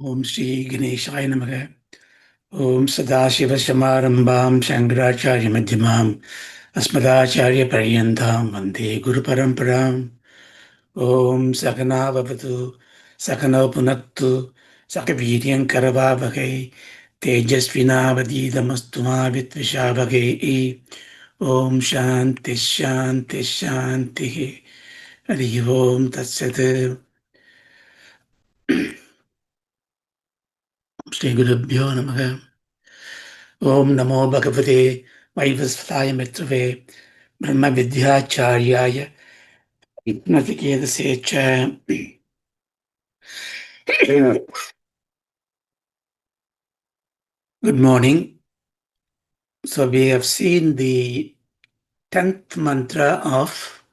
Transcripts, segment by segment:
Om Shri Ganeshaya Namaha. Om Sadashiva-Samarambham Shankaracharya Madhyamam Asmadacharya Paryantam Vande Guru Paramparam. Om Sakana Vavatu Sakana Punattu Sakaviryan Karavavakai Tejasvinavadidamastuma Vitvishabhagai. Om Shanti Shanti Shanti. Hari Om Tatsat. Shri Gurubhyo Namaha. Om Namo Bhagavate Vaivasvataya Mitrave Brahma Vidyacharya Naciketas cha. Good morning. So we have seen the 10th mantra of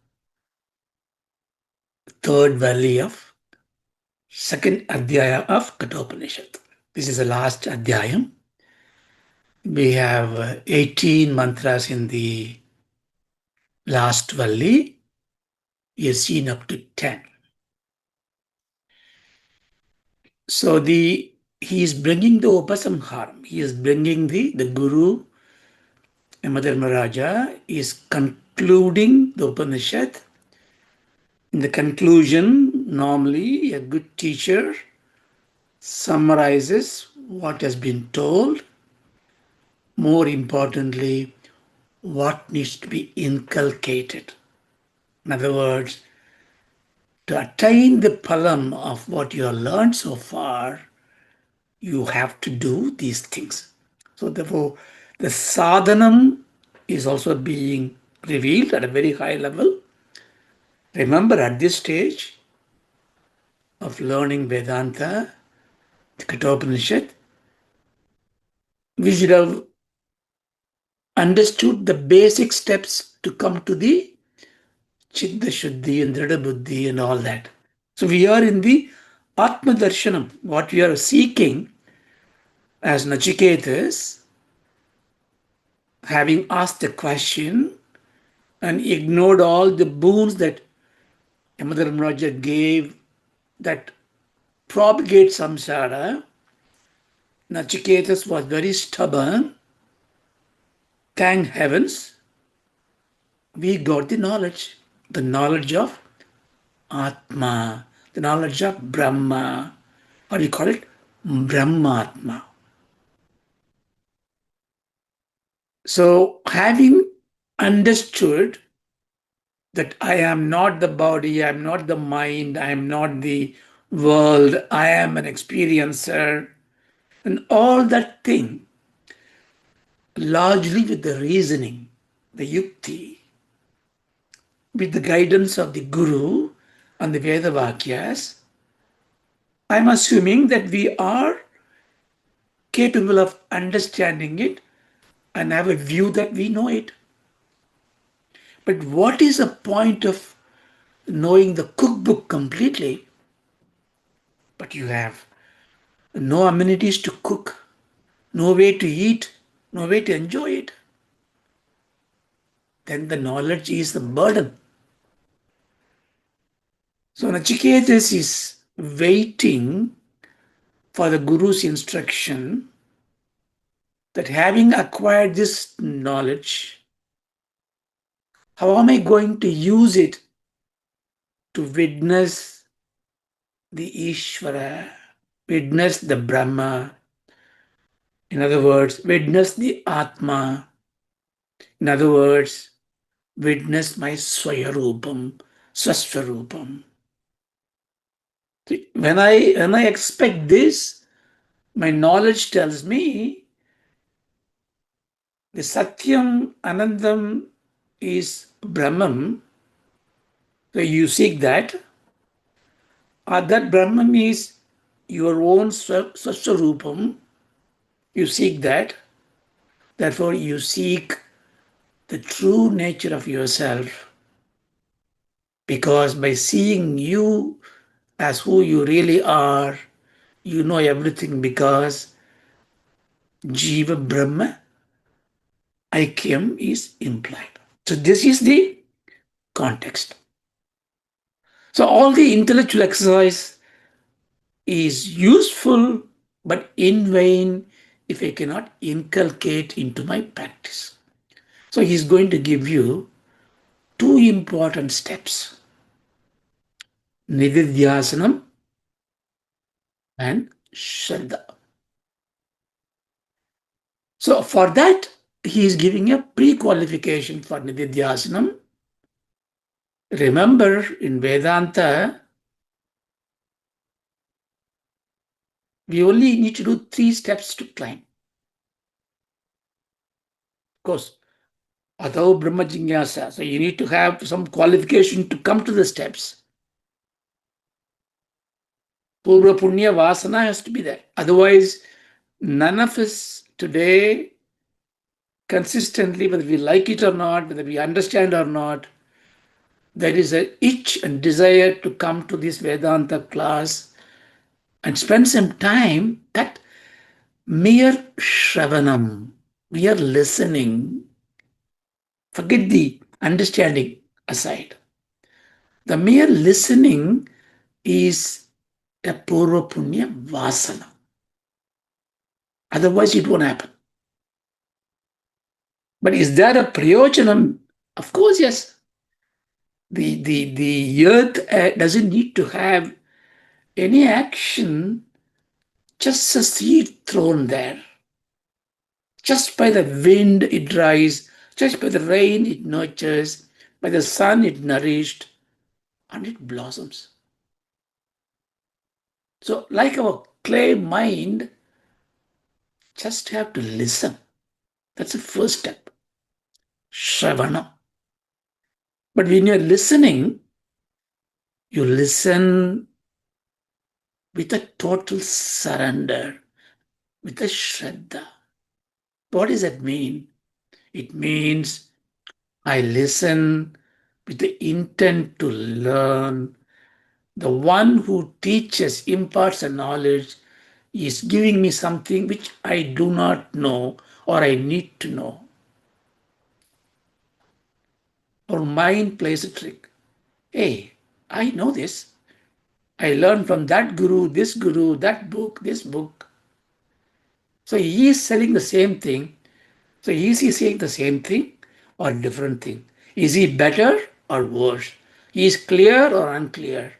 third Valli of second Adhyaya of Kathopanishad. This is the last Adhyayam. We have 18 mantras in the last Valli. We have seen up to 10. So he is bringing the Upasamharam. He is bringing the Guru, Yamadharmaraja is concluding the Upanishad. In the conclusion, normally a good teacher summarizes what has been told. More importantly, what needs to be inculcated. In other words, to attain the phalam of what you have learned so far, you have to do these things. So therefore, the sadhanam is also being revealed at a very high level. Remember, at this stage of learning Vedanta, the Kathopanishad, we should have understood the basic steps to come to the Chitta Shuddhi and Drida Buddhi and all that. So we are in the Atma Darshanam. What we are seeking as Naciketas, having asked the question and ignored all the boons that Yamadharmaraja gave that propagate samsara, Naciketas was very stubborn. Thank heavens, we got the knowledge of Atma, the knowledge of Brahma. What do you call it? Brahmatma. So having understood that I am not the body, I am not the mind, I am not the world, I am an experiencer, and all that thing, largely with the reasoning, the yukti, with the guidance of the Guru and the Veda Vakyas, I'm assuming that we are capable of understanding it and have a view that we know it. But what is the point of knowing the cookbook completely, but you have no amenities to cook, no way to eat, no way to enjoy it? Then the knowledge is the burden. So Naciketas is waiting for the Guru's instruction that having acquired this knowledge, how am I going to use it to witness the Ishvara, witness the Brahma, in other words, witness the Atma, in other words, witness my Swayarupam, Swaswarupam. When I expect this, my knowledge tells me the Satyam Anandam is Brahman. So you seek that, or that Brahman is your own Swaswarupam. You seek that. Therefore, you seek the true nature of yourself. Because by seeing you as who you really are, you know everything, because Jiva Brahma Aikyam is implied. So this is the context. So all the intellectual exercise is useful but in vain if I cannot inculcate into my practice. So he's going to give you two important steps: Nididhyāsanam and Shraddha. So for that, he is giving a pre-qualification for Nididhyāsanam. Remember, in Vedanta, we only need to do 3 steps to climb. Of course, Adho Brahma Jignasa. So you need to have some qualification to come to the steps. Purva Punya Vasana has to be there. Otherwise, none of us today consistently, whether we like it or not, whether we understand or not, there is an itch and desire to come to this Vedanta class and spend some time. That mere Shravanam, we are listening, forget the understanding aside. The mere listening is a Purva Punya Vasana. Otherwise, it won't happen. But is there a prayojanam? Of course, yes. The earth doesn't need to have any action, just a seed thrown there. Just by the wind it dries, just by the rain it nurtures, by the sun it nourished, and it blossoms. So, like our clay mind, just have to listen. That's the first step. Shravana. But when you're listening, you listen with a total surrender, with a Shraddha. What does that mean? It means I listen with the intent to learn. The one who teaches, imparts a knowledge, is giving me something which I do not know or I need to know. Our mind plays a trick. Hey, I know this. I learned from that guru, that book, this book. So he is selling the same thing. So is he saying the same thing or different thing? Is he better or worse? He is clear or unclear?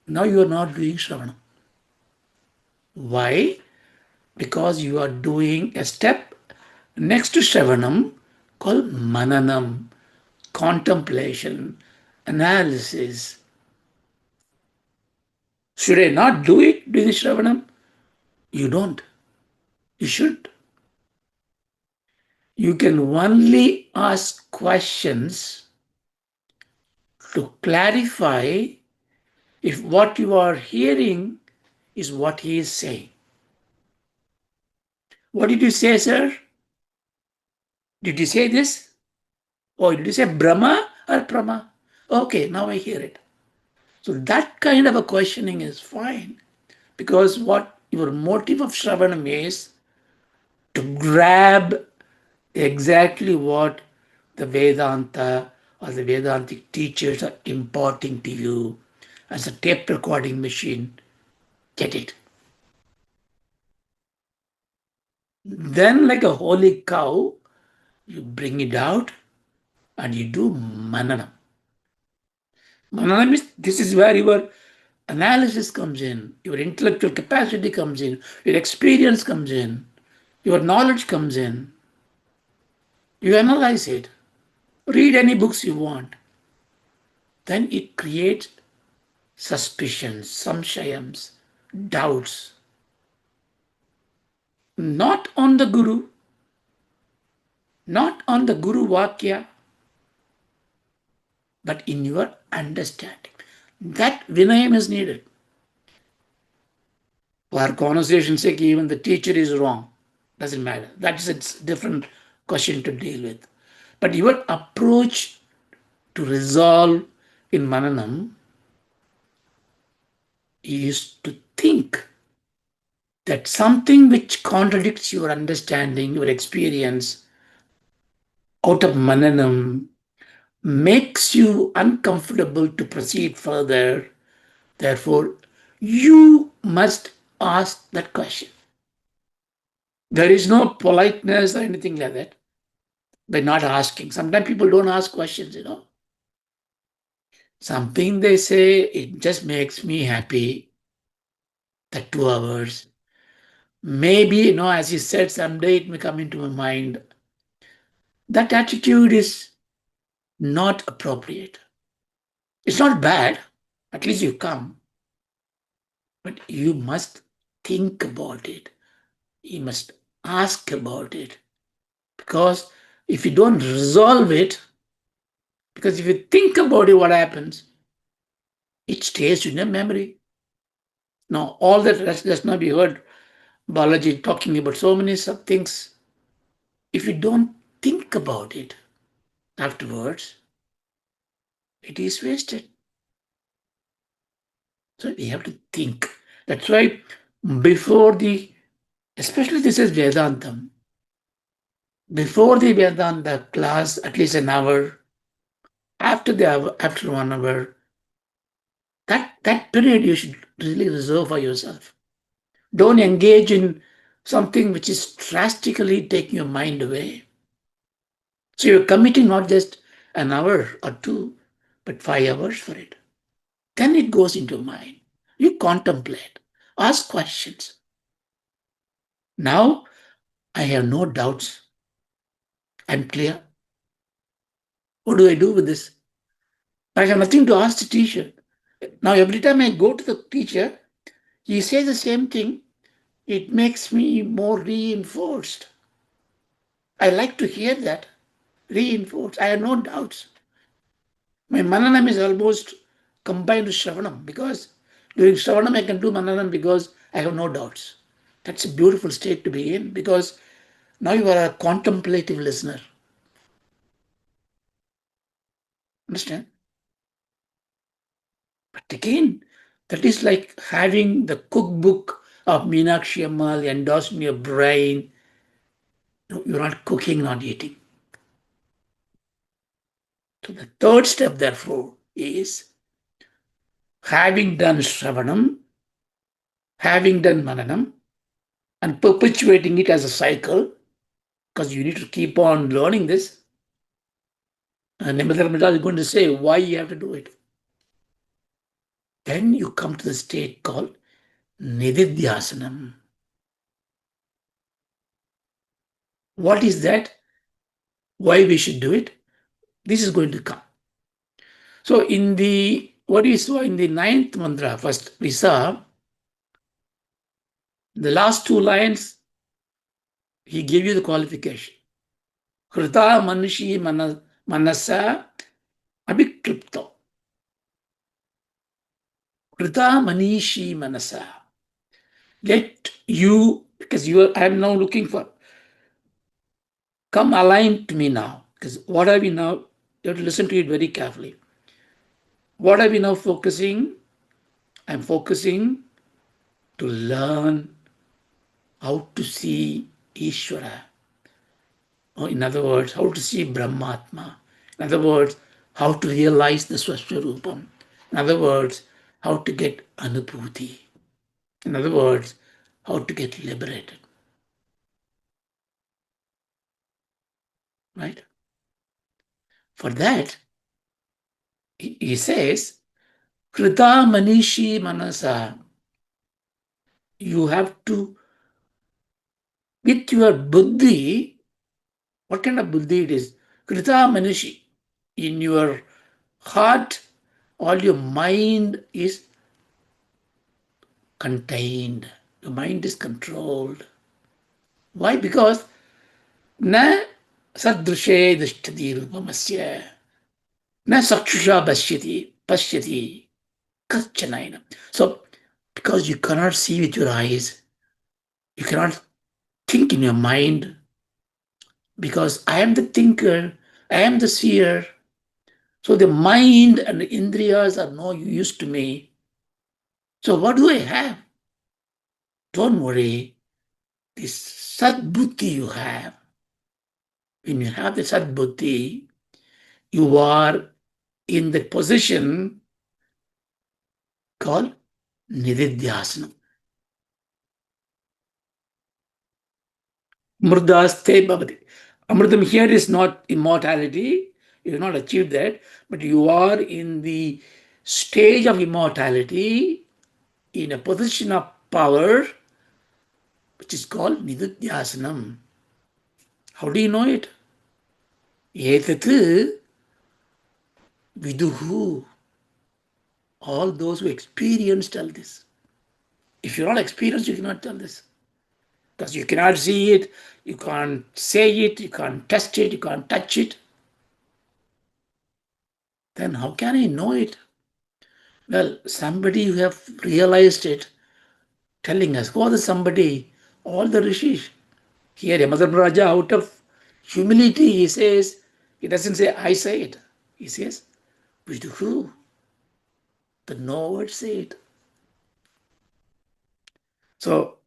Now you are not doing Shravana. Why? Because you are doing a step next to Shravanam called Mananam, contemplation, analysis. Should I not do it during Shravanam? You don't. You should. You can only ask questions to clarify if what you are hearing is what he is saying. What did you say, sir? Did you say this? Or did you say Brahma or Brahma? Okay, now I hear it. So that kind of a questioning is fine, because what your motive of Shravanam is to grab exactly what the Vedanta or the Vedantic teachers are imparting to you as a tape recording machine. Get it. Then, like a holy cow, you bring it out and you do mananam. Mananam is, this is where your analysis comes in, your intellectual capacity comes in, your experience comes in, your knowledge comes in. You analyze it, read any books you want. Then it creates suspicions, samshayams, doubts. Not on the Guru, not on the Guru Vakya, but in your understanding. That Vinayam is needed. For conversation's sake, even the teacher is wrong. Doesn't matter. That's a different question to deal with. But your approach to resolve in Mananam is to think that something which contradicts your understanding, your experience, out of Mananam makes you uncomfortable to proceed further. Therefore, you must ask that question. There is no politeness or anything like that by not asking. Sometimes people don't ask questions. Something they say, it just makes me happy, that 2 hours. Maybe, as you said, someday it may come into my mind. That attitude is not appropriate. It's not bad. At least you come. But you must think about it. You must ask about it. Because if you don't resolve it, because if you think about it, what happens? It stays in your memory. Now, all that does not be heard Balaji talking about so many sub things. If you don't think about it afterwards, it is wasted. So we have to think. That's why before especially this is Vedantam, before the Vedanta class, at least an hour, after 1 hour, that period you should really reserve for yourself. Don't engage in something which is drastically taking your mind away. So you're committing not just an hour or two, but 5 hours for it. Then it goes into mind. You contemplate, ask questions. Now I have no doubts. I'm clear. What do I do with this? I have nothing to ask the teacher. Now every time I go to the teacher, he says the same thing. It makes me more reinforced. I like to hear that. Reinforced. I have no doubts. My mananam is almost combined with Shravanam because during Shravanam I can do mananam because I have no doubts. That's a beautiful state to be in because now you are a contemplative listener. Understand? But again, that is like having the cookbook of Meenakshi Ammal endorsed in your brain. No, you're not cooking, not eating. So the third step, therefore, is having done Shravanam, having done Mananam, and perpetuating it as a cycle, because you need to keep on learning this. And Nididhyāsana is going to say why you have to do it. Then you come to the state called Nididhyāsanam. What is that? Why we should do it? This is going to come. So in what we saw in the ninth mantra, first we saw the last two lines, he gave you the qualification. Krita manushi manasa abhiklipto. Krita manishi manasa. Let you, because I am now looking for, come align to me now. Because what are we now? You have to listen to it very carefully. What are we now focusing? I'm focusing to learn how to see Ishvara. Or in other words, how to see Brahmatma. In other words, how to realize the Swaswarupam. In other words, how to get Anubhuti. In other words, how to get liberated. Right? For that, he says, Krita Manishi Manasa. You have to, with your buddhi, what kind of buddhi it is? Krita Manishi. In your heart, all your mind is contained. Your mind is controlled. Why? Because na sadrishe drishtati rupamasya, na sakshusha pashyati kachanaina. So, because you cannot see with your eyes, you cannot think in your mind, because I am the thinker, I am the seer. So the mind and the indriyas are no use to me. So what do I have? Don't worry. This sadbuddhi you have, when you have the sadbuddhi, you are in the position called Nididhyāsana. Murdaste bhavati. Amritam here is not immortality. You have not achieved that, but you are in the stage of immortality in a position of power, which is called Nididhyāsanam. How do you know it? Etat viduhu. All those who experienced tell this. If you're not experienced, you cannot tell this. Because you cannot see it, you can't say it, you can't test it, you can't touch it. Then how can I know it? Well, somebody who have realized it telling us. Who is somebody? All the rishis. Here, Yamadharmaraja, out of humility, he says, he doesn't say, I say it. He says, Viduhu, the knowers say it. So,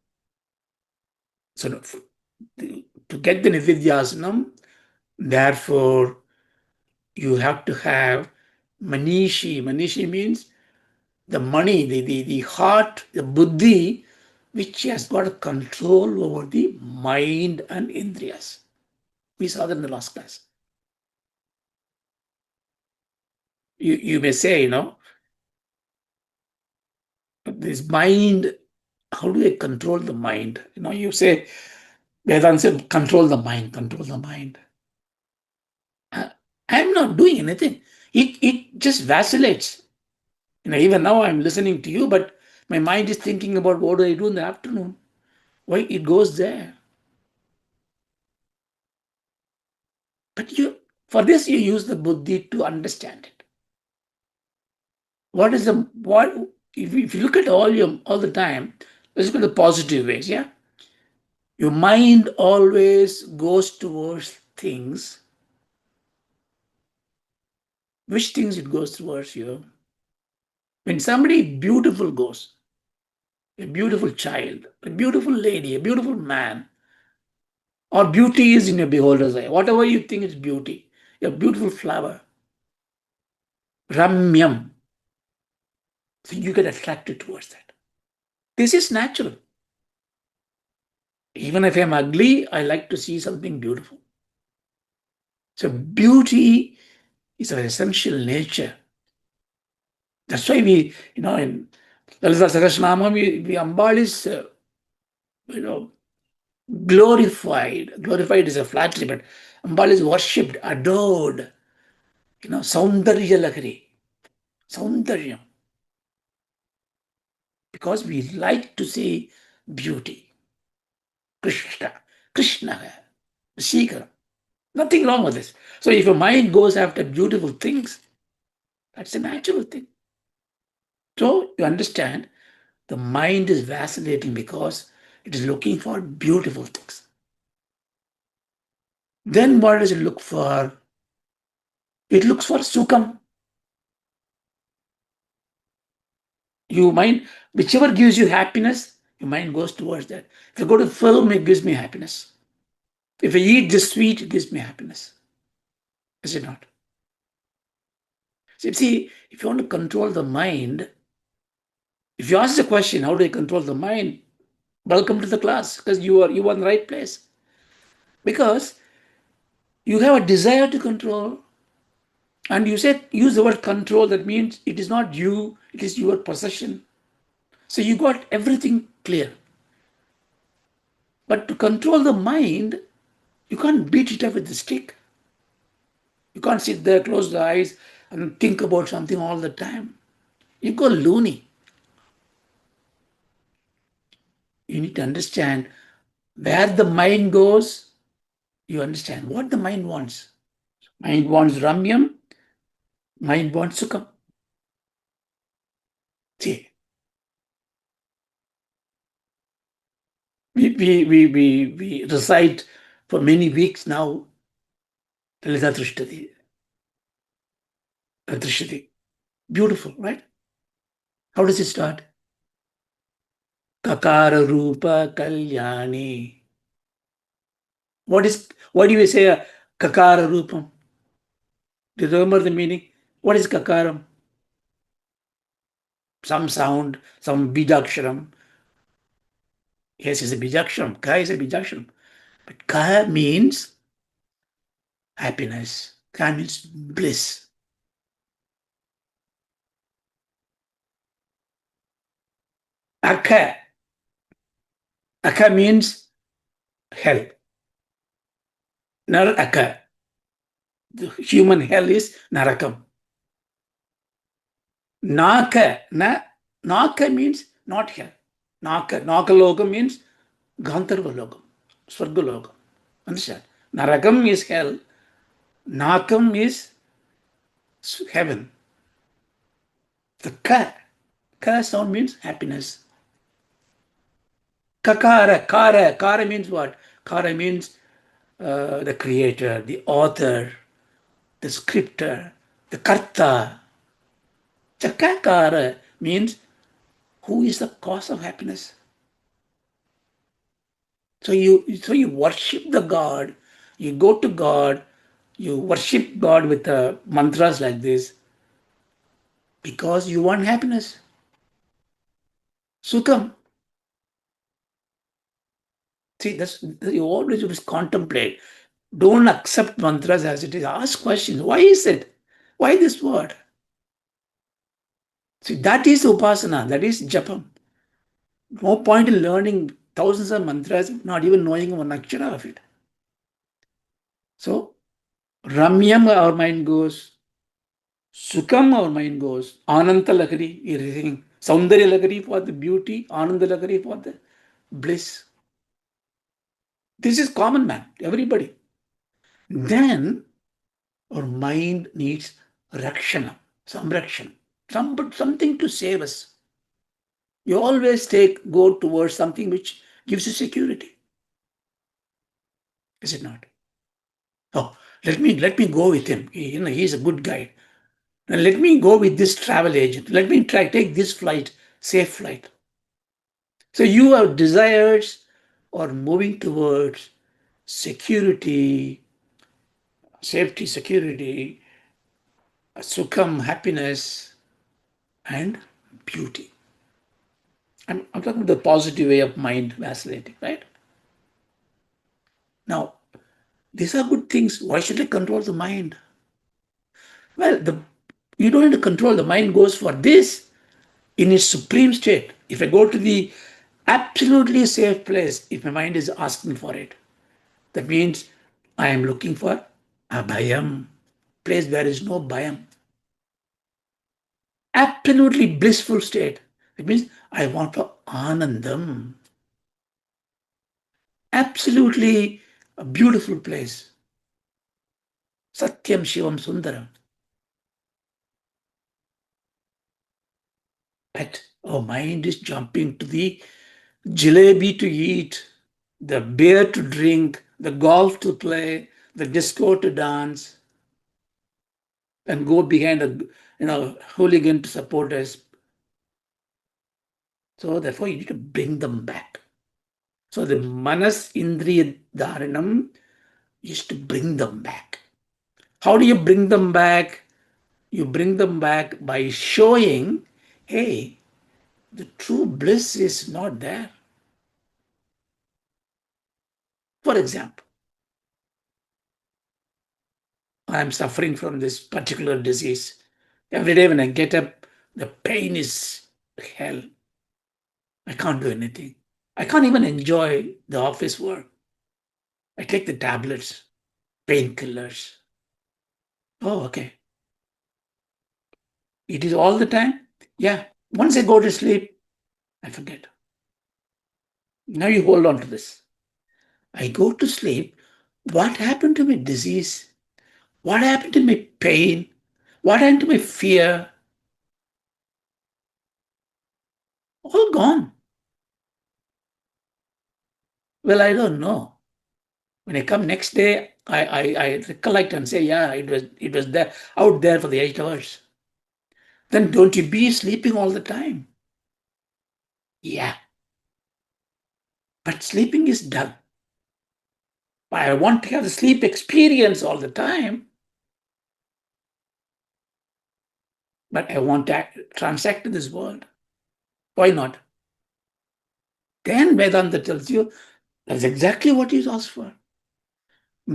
so to get the Nididhyāsanam, therefore, you have to have Manishi. Manishi means the money, the heart, the buddhi, which has got control over the mind and indriyas. We saw that in the last class. You may say, this mind, how do I control the mind? You say, Vedanta said, control the mind, control the mind. I'm not doing anything. It just vacillates. Even now I'm listening to you, but my mind is thinking about what do I do in the afternoon. Why it goes there. But for this you use the buddhi to understand it. What if you look at all the time, let's look at the positive ways, yeah? Your mind always goes towards things. Which things it goes towards you? When somebody beautiful goes, a beautiful child, a beautiful lady, a beautiful man, or beauty is in your beholder's eye. Whatever you think is beauty, a beautiful flower, ramyam. So you get attracted towards that. This is natural. Even if I'm ugly, I like to see something beautiful. So beauty is our essential nature. That's why in Lalita Sahasranama, we Ambal is, glorified. Glorified is a flattery, but Ambal is worshipped, adored. Saundarya Lakari. Saundaryam. Because we like to see beauty. Krishna, Shikara. Nothing wrong with this. So if your mind goes after beautiful things, that's a natural thing. So you understand, the mind is vacillating because it is looking for beautiful things. Then what does it look for? It looks for sukham. Your mind, whichever gives you happiness, your mind goes towards that. If I go to film, it gives me happiness. If I eat this sweet, it gives me happiness. Is it not? So see, if you want to control the mind, if you ask the question, how do I control the mind? Welcome to the class, because you are in the right place. Because you have a desire to control, and you said use the word control. That means it is not you; it is your possession. So you got everything clear. But to control the mind, you can't beat it up with the stick. You can't sit there, close the eyes, and think about something all the time. You go loony. You need to understand where the mind goes. You understand what the mind wants. Mind wants ramyam, mind wants sukham. See, we recite for many weeks now Lalita Trishtati. Beautiful, right? How does it start? Kakara Rupa Kalyani. Why do we say Kakara Rupam? Do you remember the meaning? What is Kakaram? some sound, some bijaksharam. Yes, it's a bijaksharam. Ka is a bijaksharam. But ka means happiness. Ka means bliss. Aka. Aka means hell. Nar aka. The human hell is narakam. Naka. Naka means not hell. Naka. Nakalokam means Gandharva lokam. Swarga lokam. Understand? Narakam is hell. Nakam is heaven. The ka sound means happiness. Kara means what? Kara means the creator, the author, the scripter, the karta. Chakakara means who is the cause of happiness. So you worship the God, you go to God, you worship God with mantras like this because you want happiness. Sukham. See, that's you always just contemplate. Don't accept mantras as it is. Ask questions. Why is it? Why this word? See, that is upasana, that is japam. No point in learning thousands of mantras, not even knowing one akshara of it. So, Ramyam, our mind goes. Sukham, our mind goes. Ananta Lakari, everything. Saundarya Lakari for the beauty, Ananda Lakari for the bliss. This is common, man. Everybody. Then our mind needs rakshana, samrakshana, something to save us. You always go towards something which gives you security. Is it not? Oh, let me go with him. He's a good guide. Now let me go with this travel agent. Let me take this flight, safe flight. So your desires are moving towards security, safety, security, sukham, happiness, and beauty. I'm talking the positive way of mind vacillating, right? Now, these are good things. Why should I control the mind? Well, you don't need to control. The mind goes for this in its supreme state. If I go to the absolutely safe place, if my mind is asking for it, that means I am looking for abhayam, place where there is no bhayam. Absolutely blissful state. It means I want for anandam. Absolutely a beautiful place. Satyam Shivam Sundaram. But our mind is jumping to the jalebi to eat, the beer to drink, the golf to play, the disco to dance, and go behind a hooligan to support us. So therefore, you need to bring them back. So the manas indriya dharanam is to bring them back. How do you bring them back? You bring them back by showing, hey, the true bliss is not there. For example, I'm suffering from this particular disease. Every day when I get up, the pain is hell. I can't do anything. I can't even enjoy the office work. I take the tablets, painkillers. Oh, okay. It is all the time? Yeah. Once I go to sleep, I forget. Now you hold on to this. I go to sleep. What happened to my disease? What happened to my pain? What happened to my fear? All gone. Well, I don't know. When I come next day, I recollect and say, yeah, it was there out there for the 8 hours. Then don't you be sleeping all the time? Yeah, but sleeping is done. I want to have the sleep experience all the time, but I want to transact in this world. Why not? Then Vedanta tells you that's exactly what you asked for.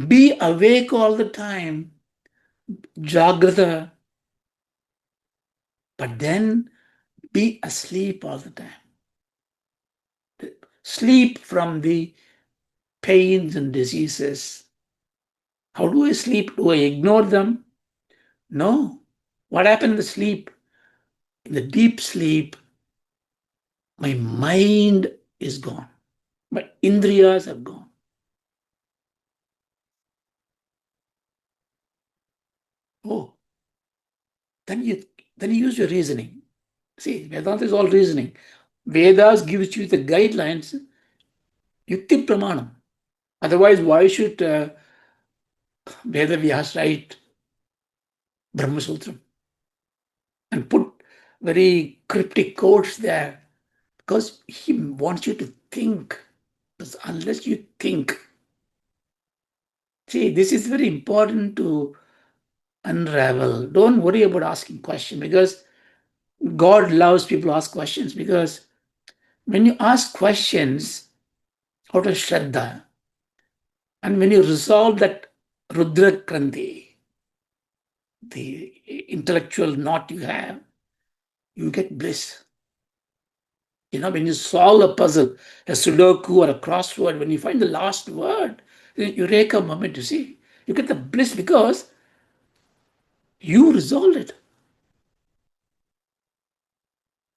Be awake all the time, Jagrata, but then be asleep all the time. Sleep from the pains and diseases. How do I sleep? Do I ignore them? No. What happened in the sleep? In the deep sleep, my mind is gone. My indriyas are gone. Oh, then you then you use your reasoning. See, Vedanta is all reasoning. Vedas gives you the guidelines, yukti pramanam. Otherwise, why should Veda Vyas write Brahma Sutram and put very cryptic quotes there? Because he wants you to think. Because unless you think, see, this is very important to unravel. Don't worry about asking questions because God loves people to ask questions. Because when you ask questions out of Shraddha, and when you resolve that Rudra Kranti, the intellectual knot you have, you get bliss. You know, when you solve a puzzle, a Sudoku or a crossword, when you find the last word, the eureka moment, you see, you get the bliss because you resolved it.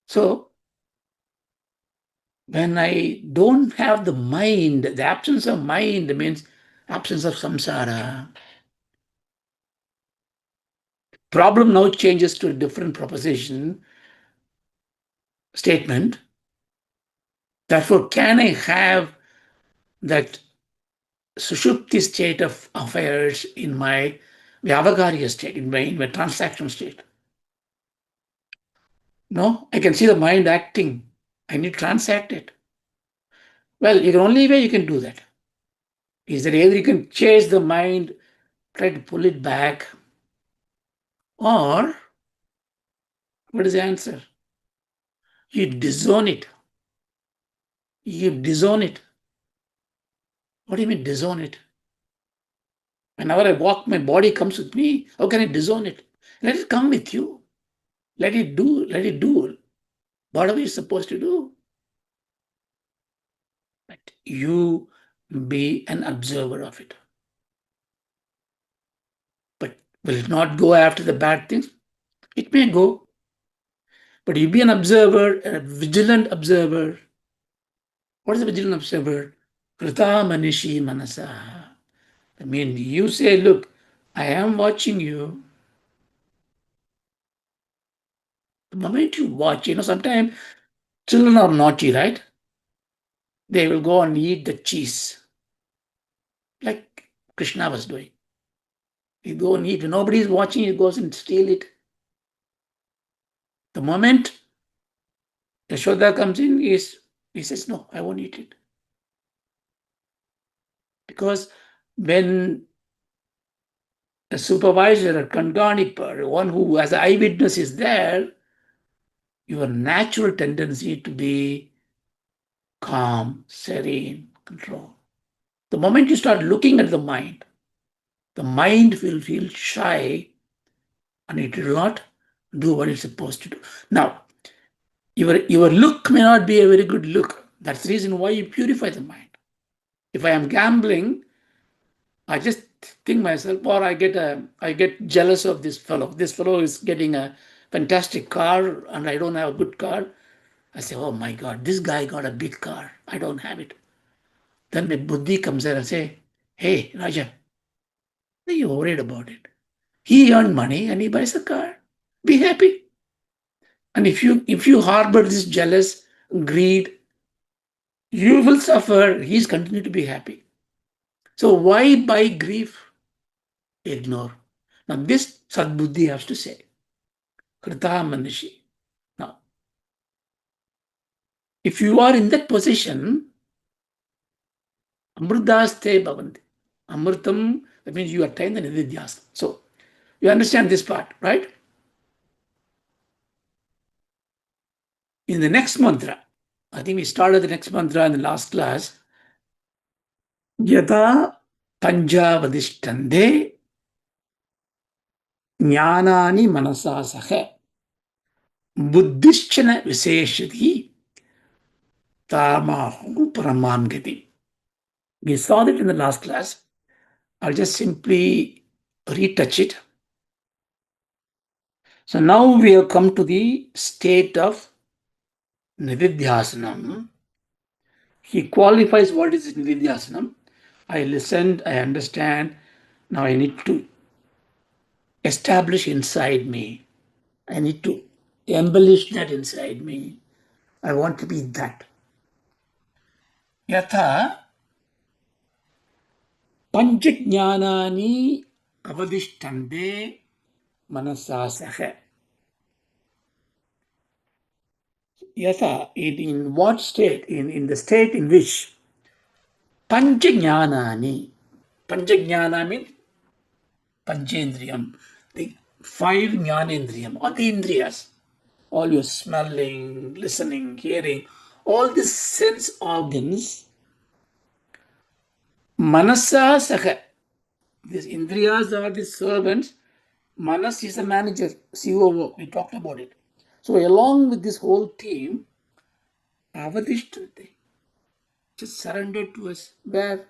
So, when I don't have the mind, the absence of mind means absence of samsara. Problem now changes to a different proposition statement. Therefore, can I have that sushupti state of affairs in my vyavakarya state, in my transaction state? No, I can see the mind acting. I need to transact it. Well, the only way you can do that is that either you can chase the mind, try to pull it back, or what is the answer? You disown it. You disown it. What do you mean disown it? Whenever I walk, my body comes with me. How can I disown it? Let it come with you. Let it do whatever you're supposed to do. But you be an observer of it. But will it not go after the bad things? It may go. But you be an observer, a vigilant observer. What is a vigilant observer? Krita manishi manasa. I mean, you say, look, I am watching you. The moment you watch, sometimes children are naughty, right? They will go and eat the cheese, like Krishna was doing. He go and eat. When nobody is watching, he goes and steal it. The moment Yashoda comes in, he says, no, I won't eat it. Because when a supervisor, a Kanganipa, one who as an eyewitness is there, your natural tendency to be calm, serene, control. The moment you start looking at the mind will feel shy and it will not do what it's supposed to do. Now, your look may not be a very good look. That's the reason why you purify the mind. If I am gambling, I just think myself, or I get jealous of this fellow. This fellow is getting a fantastic car and I don't have a good car. I say, oh my God, this guy got a big car. I don't have it. Then my buddhi comes there and say, hey, Raja, why are you worried about it? He earned money and he buys a car. Be happy. And if you harbor this jealous greed, you will suffer. He's continue to be happy. So why buy grief? Ignore. Now this Sadbuddhi has to say. Krita Manishi. Now, if you are in that position, Amrutaste Bhavanti. Amritam, that means you attain the Nididhyāsana. So you understand this part, right? In the next mantra, I think we started the next mantra in the last class. Yata panjavadishtande jnanani manasa saha buddhischana viseshati tamahu paramam gati. We saw that in the last class. I'll just simply retouch it. So now we have come to the state of Nididhyāsana. He qualifies what is Nididhyāsana. I listened, I understand. Now I need to establish inside me. I need to embellish that inside me. I want to be that. Yatha panchajnanani avadishtande manasasaha. Yatha, in what state? In the state in which panchajnanani. Panchajnana means panchendriyam. The five jnanendriyam, or the indriyas. All your smelling, listening, hearing, all these sense organs, manasa saha. These indriyas are the servants. Manas is the manager, COO. We talked about it. So along with this whole team, avadishtante, just surrendered to us. Where?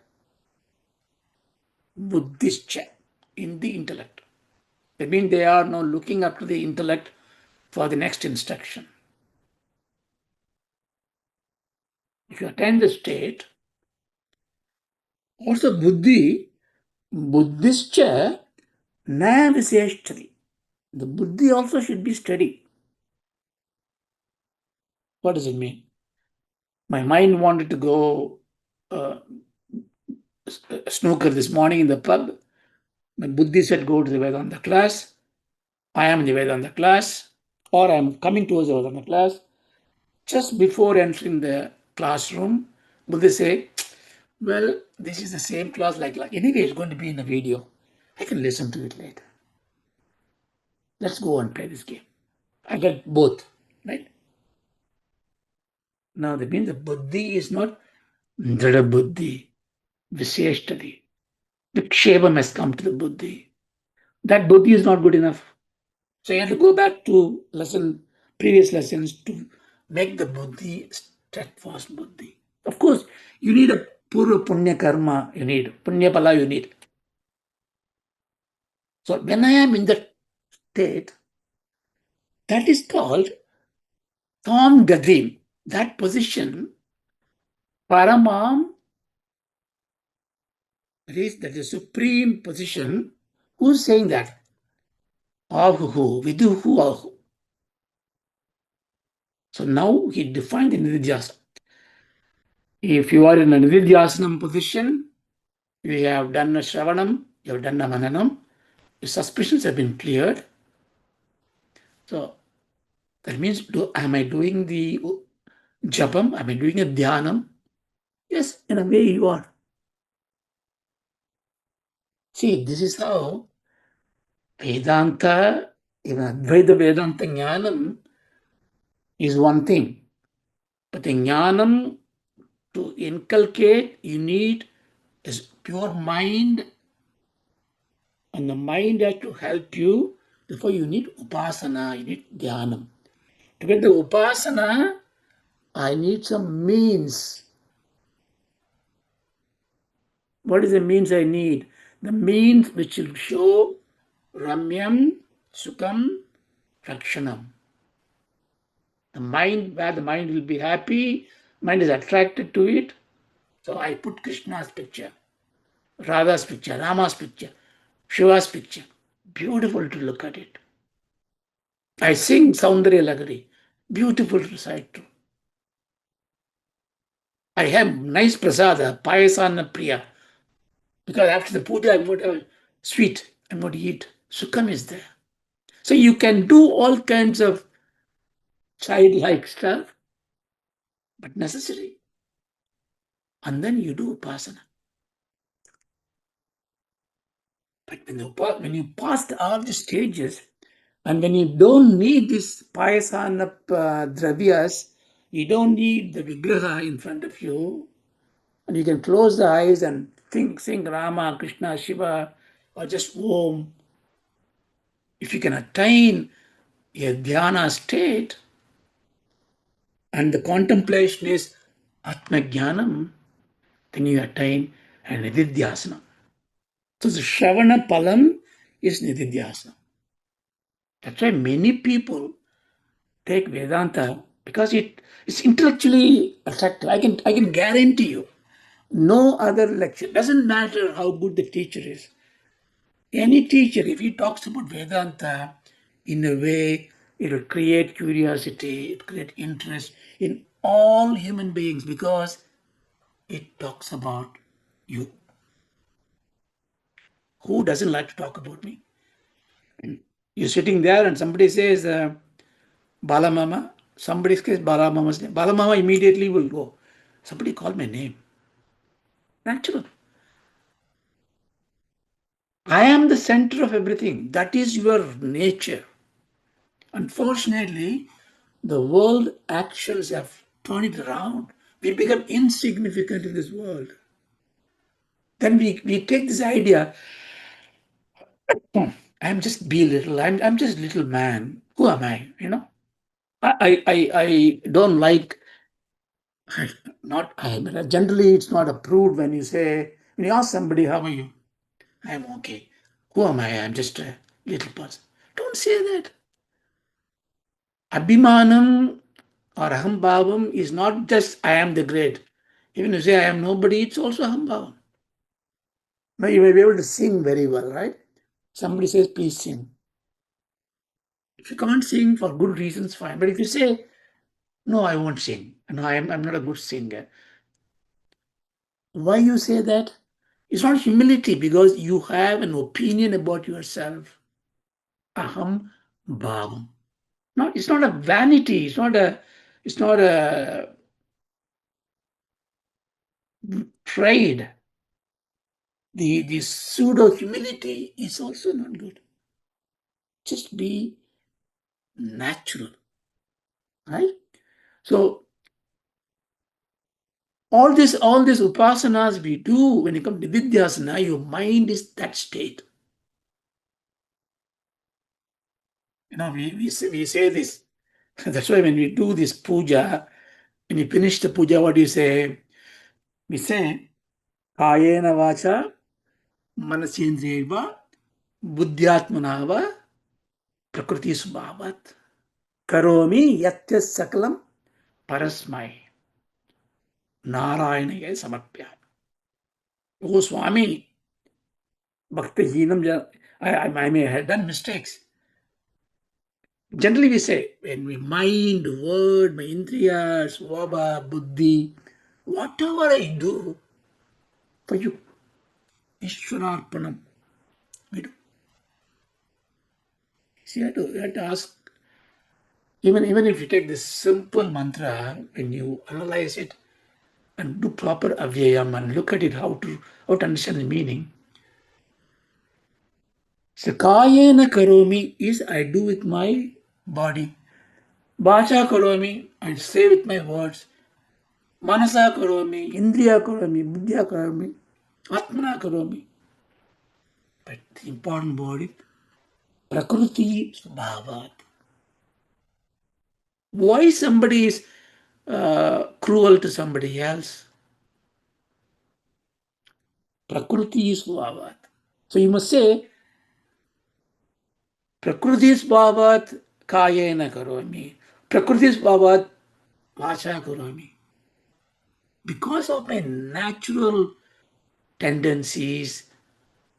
Buddhischa, in the intellect. That means they are now looking up to the intellect for the next instruction. If you attain the state, also Buddhischa na viseshtari. The buddhi also should be steady. What does it mean? My mind wanted to go snooker this morning in the pub. My buddhi said, go to the Vedanta class. I am in the Vedanta class, or I am coming towards the Vedanta class. Just before entering the classroom, Buddha say, well, this is the same class like anyway, it's going to be in a video. I can listen to it later. Let's go and play this game. I get both, right? Now, that means the buddhi is not Drada buddhi, Viseshtadi. Vikshevam has come to the buddhi. That buddhi is not good enough. So you have to go back to previous lessons to make the buddhi steadfast buddhi. Of course, you need a purva punya karma, you need punya pala, you need. So when I am in that state, that is called Tam Gadim. That position, Paramam, that is the supreme position. Who's saying that? Ahu, Viduhu Ahu. So now he defined the Nididhyāsana. If you are in a Nididhyāsana position, you have done a Shravanam, you have done a Mananam, your suspicions have been cleared. So that means, am I doing the Japam? Am I doing a Dhyanam? Yes, in a way you are. See, this is how Vedanta, even Advaita Vedanta Jnanam is one thing. But the Jnanam, to inculcate, you need a pure mind, and the mind has to help you. Therefore, you need Upasana, you need Dhyanam. To get the Upasana, I need some means. What is the means I need? The means which will show Ramyam, Sukham, Rakshanam. The mind, where the mind will be happy, mind is attracted to it. So I put Krishna's picture, Radha's picture, Rama's picture, Shiva's picture. Beautiful to look at it. I sing Saundarya Lagari. Beautiful to recite to. I have nice prasada, payasana priya. Because after the puja, I'm going to have sweet. I'm going to eat. Sukham is there. So you can do all kinds of childlike stuff, but necessary. And then you do upasana. But when you pass all the stages, And when you don't need this payasana dravyas, you don't need the vigraha in front of you, and you can close the eyes and think, sing Rama, Krishna, Shiva, or just Om. If you can attain a dhyana state, and the contemplation is Atma Jnanam, then you attain a Nididhyāsana. So the Shravana Palam is Nididhyāsana. That's why many people take Vedanta because it's intellectually attractive. I can guarantee you, no other lecture, doesn't matter how good the teacher is. Any teacher, if he talks about Vedanta in a way, it will create curiosity, it create interest in all human beings because it talks about you. Who doesn't like to talk about me? You're sitting there and somebody says, Balamama, somebody says Balamama's name. Balamama immediately will go. Somebody call my name. Natural. I am the center of everything. That is your nature. Unfortunately, the world actions have turned it around. We become insignificant in this world. Then we take this idea, I'm just be little, I'm just little man. Who am I? I don't like not I, but generally it's not approved when you say when you ask somebody how are you? I'm okay. Who am I? I'm just a little person. Don't say that. Abhimanam or ahambhavam is not just I am the great. Even if you say I am nobody, it's also ahambhavam. Now you may be able to sing very well, right? Somebody says, please sing. If you can't sing for good reasons, fine. But if you say, no, I won't sing. No, I'm not a good singer. Why you say that? It's not humility because you have an opinion about yourself. Aham bhavam. No, it's not a vanity. It's not a pride. The pseudo humility is also not good. Just be natural, right? So all these upasanas we do when it comes to Vidyasana, your mind is that state. We say this. That's why when we do this puja, when you finish the puja, what do you say? We say, Kayena vacha manasindriyeva buddhyatmanava prakriti subhavat karomi yatya sakalam parasmai Narayanaya samarpya. Oh Swami, bhaktahinam, I may have done mistakes. Generally, we say when we mind, word, my indriyas, svabha, buddhi, whatever I do for you, Ishwararpanam, we do. See, you have to ask, even if you take this simple mantra, when you analyze it and do proper avyayam and look at it, how to understand the meaning. So, kayena karomi is I do with my body. Vacha karomi, I say with my words. Manasa karomi, Indriya karomi, Buddhya karomi, Atmana karomi. But the important word is Prakriti Bhavat. Why somebody is cruel to somebody else? Prakriti Bhavat. So you must say Prakriti Bhavat Kayena karomi. Prakriti Bhavat Vacha karomi. Because of my natural tendencies,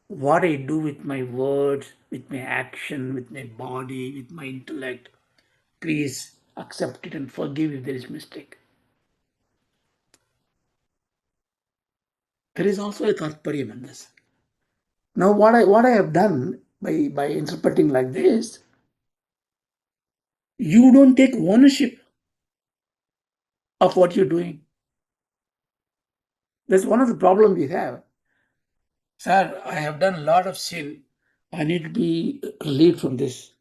what I do with my words, with my action, with my body, with my intellect, please accept it and forgive if there is mistake. There is also a Tatparyam in this. Now what I have done by interpreting like this, you don't take ownership of what you're doing. That's one of the problems we have. Sir, I have done a lot of sin. I need to be relieved from this.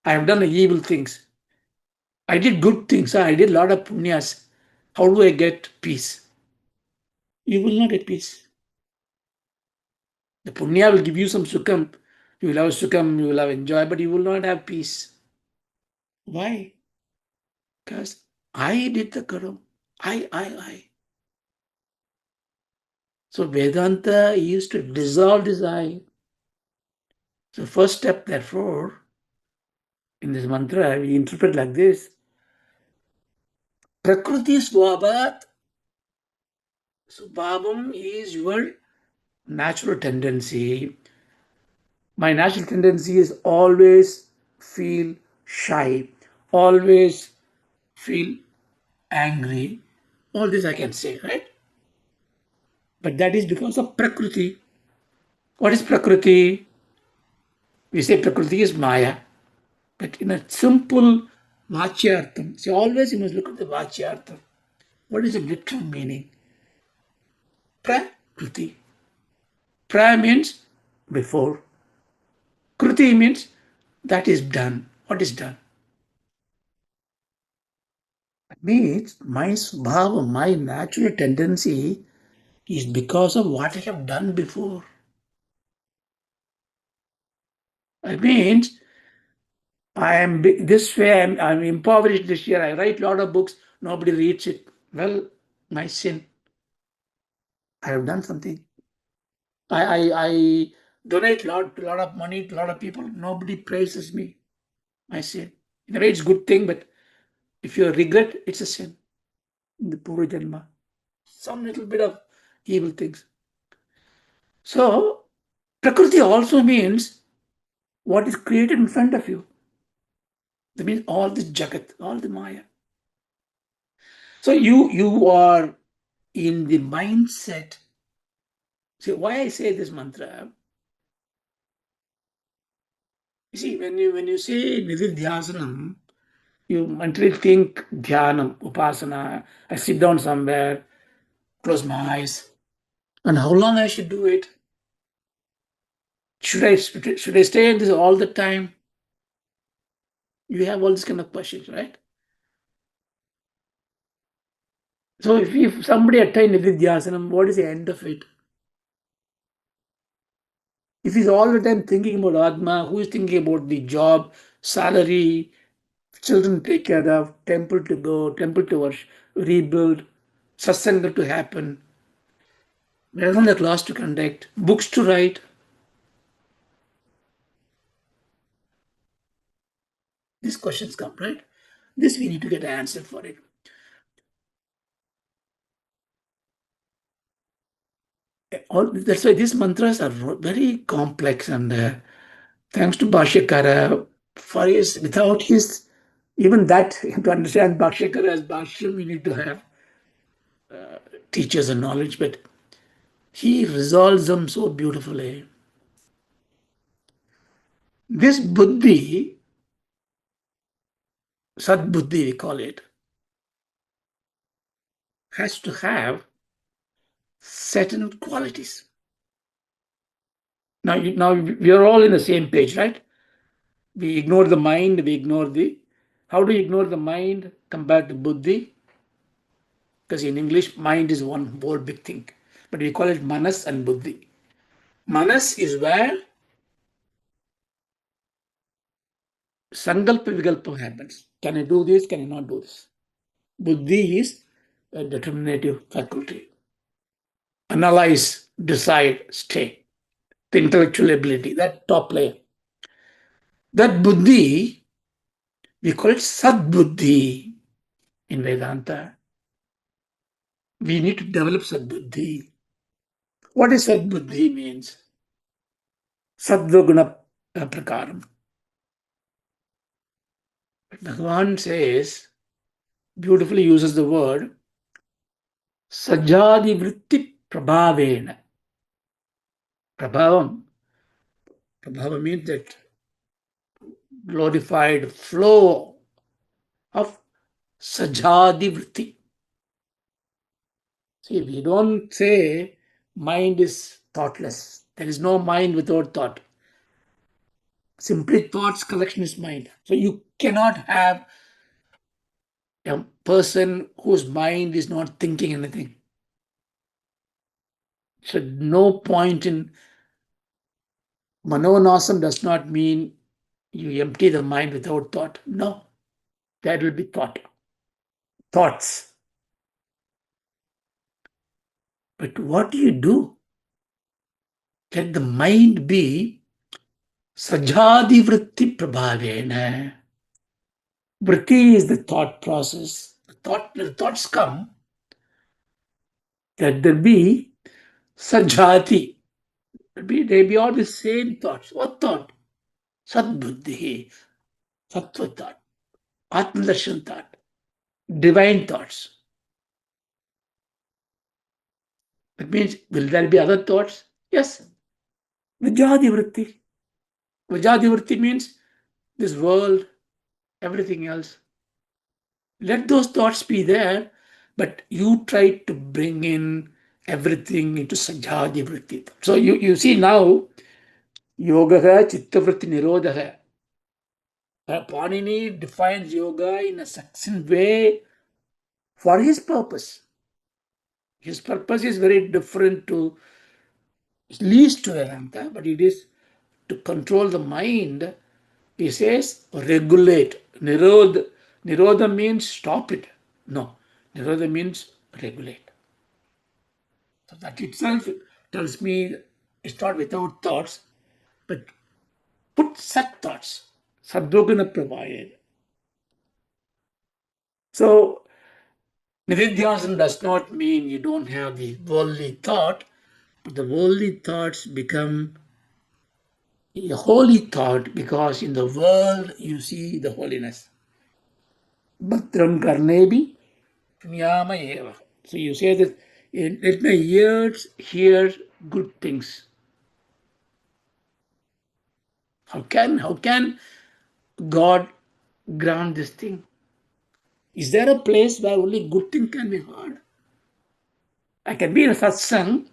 I have done evil things. I did good things. I did a lot of punyas. How do I get peace? You will not get peace. The punya will give you some sukham. You will have sukham, you will have enjoy, but you will not have peace. Why? Because I did the karma. I. So Vedanta is to dissolve this I. So first step, therefore, in this mantra, we interpret like this. Prakriti swabhat. So bhavam is your natural tendency. My natural tendency is always feel shy, always feel angry. All this I can say, right? But that is because of Prakriti. What is Prakriti? We say Prakriti is Maya. But in a simple Vachyartham, see, always you must look at the Vachyartham. What is the literal meaning? Prakriti. Pra means before. Kriti means that is done. What is done? That means my svabha, my natural tendency is because of what I have done before. That means I am this way, I'm impoverished this year. I write a lot of books, nobody reads it. Well, my sin. I have done something. I donate a lot of money to a lot of people. Nobody praises me. My sin. In a way, it's a good thing, but if you regret, it's a sin in the Pura Janma. Some little bit of evil things. So, Prakriti also means what is created in front of you. That means all this Jagat, all the Maya. So you are in the mindset. See why I say this mantra. You see, when you say Nididhyāsanam, you mentally think Dhyanam, Upasana. I sit down somewhere, close my eyes, and how long I should do it? Should I stay in this all the time? You have all these kind of questions, right? So if somebody attained Nididhyasanam, what is the end of it? If he's all the time thinking about Atma, who is thinking about the job, salary, children to take care of, temple to go, temple to worship, rebuild, satsanga to happen, Vedanta class to conduct, books to write, these questions come, right? This we need to get an answer for it. That's why these mantras are very complex and thanks to Bhashyakara, for his, without his, even that, to understand Bhashyakara's Bhashyam, we need to have teachers and knowledge, but he resolves them so beautifully. This buddhi, sad buddhi we call it, has to have certain qualities. Now we are all in the same page, right? We ignore the mind, we ignore the. How do you ignore the mind compared to buddhi? Because in English, mind is one whole big thing, but we call it manas and buddhi. Manas is where sankalpa vikalpa happens. Can I do this? Can I not do this? Buddhi is a determinative faculty. Analyze, decide, stay. The intellectual ability, that top layer. That buddhi, we call it sad buddhi in Vedanta. We need to develop sad buddhi. What is sad buddhi means? Sadvaguna prakaram. Bhagavan says, beautifully uses the word sajadi vritti prabhavena. Prabhavam. Prabhava means that glorified flow of sajadi vritti. See, we don't say mind is thoughtless. There is no mind without thought. Simply thoughts collection is mind. So you cannot have a person whose mind is not thinking anything. So no point in manonasam does not mean you empty the mind without thought. No, that will be thoughts. But what do you do? Let the mind be sajadi vritti prabhavena. Vritti is the thought process. The thoughts come, that there be sajati. They be all the same thoughts. What thought? Sadbuddhi, sattva thought, atmadarshan thought, divine thoughts. That means, will there be other thoughts? Yes. Vijadi vritti. Vijadi vritti means this world, everything else. Let those thoughts be there, but you try to bring in everything into sajadi vritti. So you see now, yoga chitta vritti nirodha. Panini defines yoga in a succinct way for his purpose. His purpose is very different to least to Vedanta, but it is to control the mind. He says regulate. Nirodha means stop it. No, Nirodha means regulate. So that itself tells me it's not without thoughts, but put sat thoughts. Sadhogana Prabhaya. So Nididhyāsana does not mean you don't have the worldly thought, but the worldly thoughts become a holy thought because in the world you see the holiness. Bhatram karnebi punyama eva. So you say that let my ears hear good things. How can God grant this thing? Is there a place where only good thing can be heard? I can be in a satsang,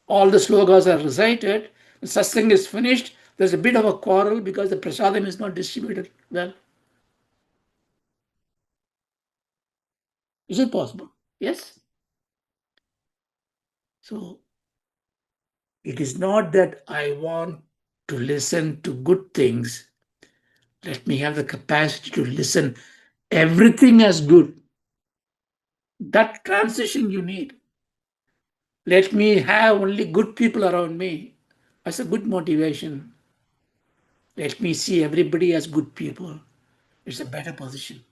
all the slogas are recited, the satsang is finished, there's a bit of a quarrel because the prasadam is not distributed well. Is it possible? Yes. So it is not that I want to listen to good things. Let me have the capacity to listen everything as good. That transition you need. Let me have only good people around me. That's a good motivation. Let me see everybody as good people. It's a better position.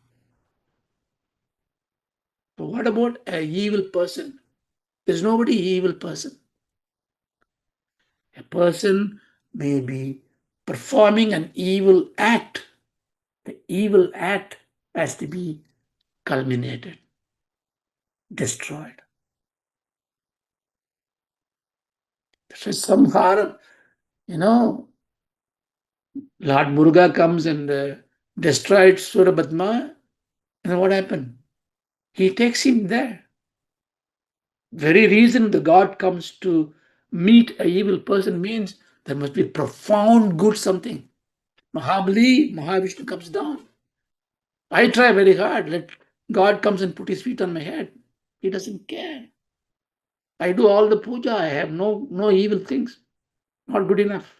But what about an evil person? There's nobody evil person. A person may be performing an evil act. The evil act has to be culminated, destroyed. So samhara, Lord Muruga comes and destroyed Surabhatma. And what happened? He takes him there. Very reason the God comes to meet a evil person means there must be profound good something. Mahabali, Mahavishnu comes down. I try very hard. Let God comes and put his feet on my head. He doesn't care. I do all the puja. I have no evil things. Not good enough.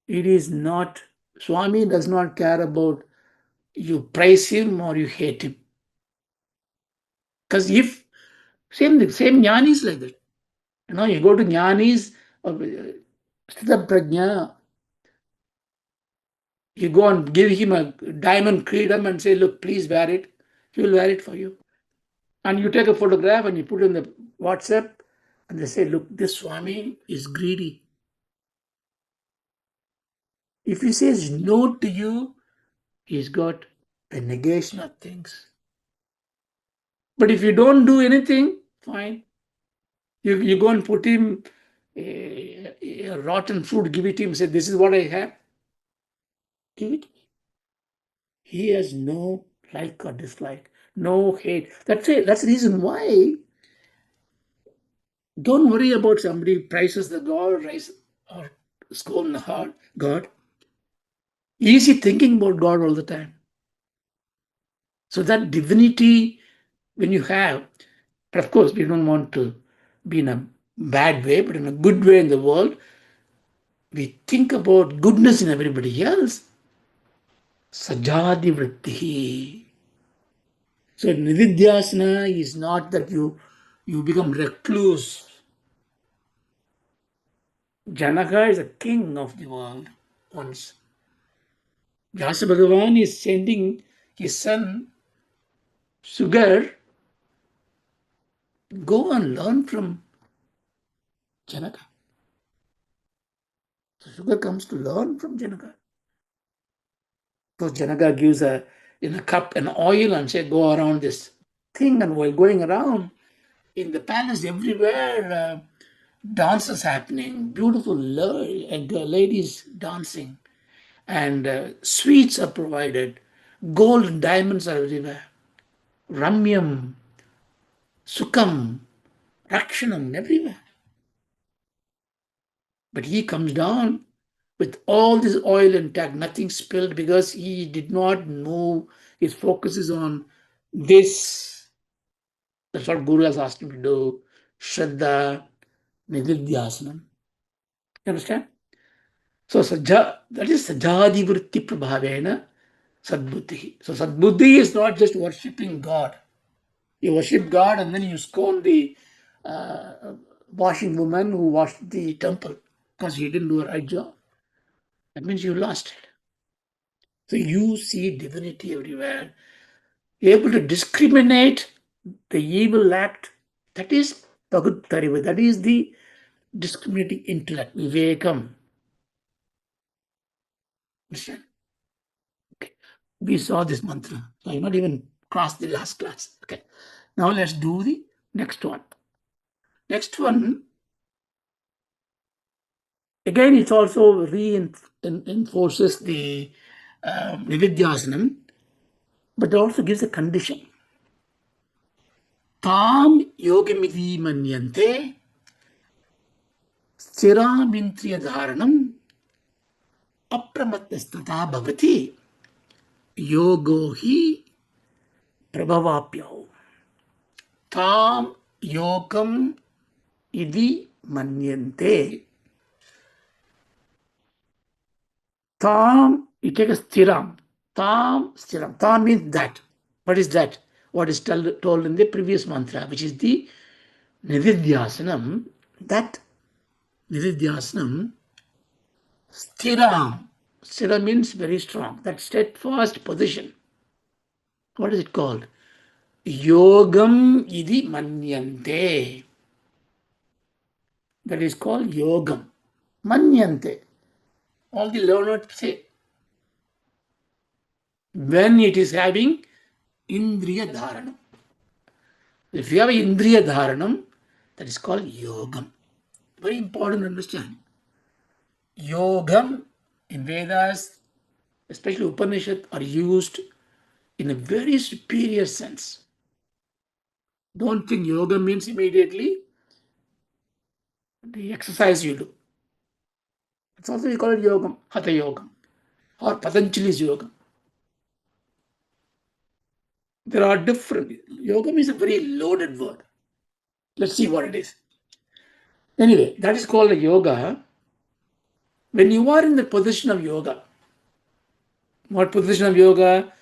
It is not. Swami does not care about you praise him or you hate him. Because if same jnani is like that. You go to jnanis or Sthita Prajna, you go and give him a diamond kridam and say, look, please wear it. He will wear it for you. And you take a photograph and you put it in the WhatsApp and they say, look, this Swami is greedy. If he says no to you, he's got a negation of things. But if you don't do anything, fine. You go and put him a rotten fruit, give it to him, say, this is what I have. Give it. He has no like or dislike, no hate. That's it. That's the reason why. Don't worry about somebody prices the God, or scorn the heart, God? Is he thinking about God all the time? So that divinity, when you have, but of course, we don't want to be in a bad way, but in a good way in the world, we think about goodness in everybody else. Sajadi vritti. So Nididhyāsana is not that you become recluse. Janaka is a king of the world once. Vyasa Bhagavan is sending his son Sugar, go and learn from Janaka. So Sugar comes to learn from Janaka. So Janaka gives in a cup an oil and say, go around this thing. And while going around in the palace, everywhere, dances happening, beautiful ladies dancing, and sweets are provided, gold and diamonds are everywhere. Ramyam, Sukham, Rakshanam, everywhere. But he comes down with all this oil intact, nothing spilled, because he did not move. His focus is on this. That's what Guru has asked him to do. Shraddha, Nididhyāsana. You understand? So that is Sajadi Vritti Prabhavena Sadbuddhi. So Sadbuddhi is not just worshipping God. You worship God and then you scorn the washing woman who washed the temple because he didn't do a right job. That means you lost it. So you see divinity everywhere. You're able to discriminate the evil act. That is Bhagavad. That is the discriminating intellect, Vivekam. Understand? Okay. We saw this mantra. So I not even crossed the last class. Okay. Now let's do the next one. Next one, again, it also reinforces the Nididhyāsanam, but it also gives a condition. Tam yogamiti manyante sthiramindriya dharanam apramatastata bhavati yogo hi prabhavapyau. Tam yogam idi manyante. Tam, you take a sthiram. Tam, sthiram. Tam means that. What is that? What is told in the previous mantra, which is the Nididhyāsanam. That Nididhyāsanam, sthiram. Sthiram means very strong. That steadfast position. What is it called? Yogam idi manyante. That is called yogam. Manyante. All the learned say, when it is having indriya dharanam. If you have indriya dharanam, that is called yogam. Very important to understand. Yogam in Vedas, especially Upanishad, are used in a very superior sense. Don't think yoga means immediately the exercise you do. It's also we call it yogam, hatha yogam, or Patanjali's yoga. There are different. Yogam is a very loaded word. Let's see what it is. Anyway, that is called a yoga. When you are in the position of yoga, what position of yoga?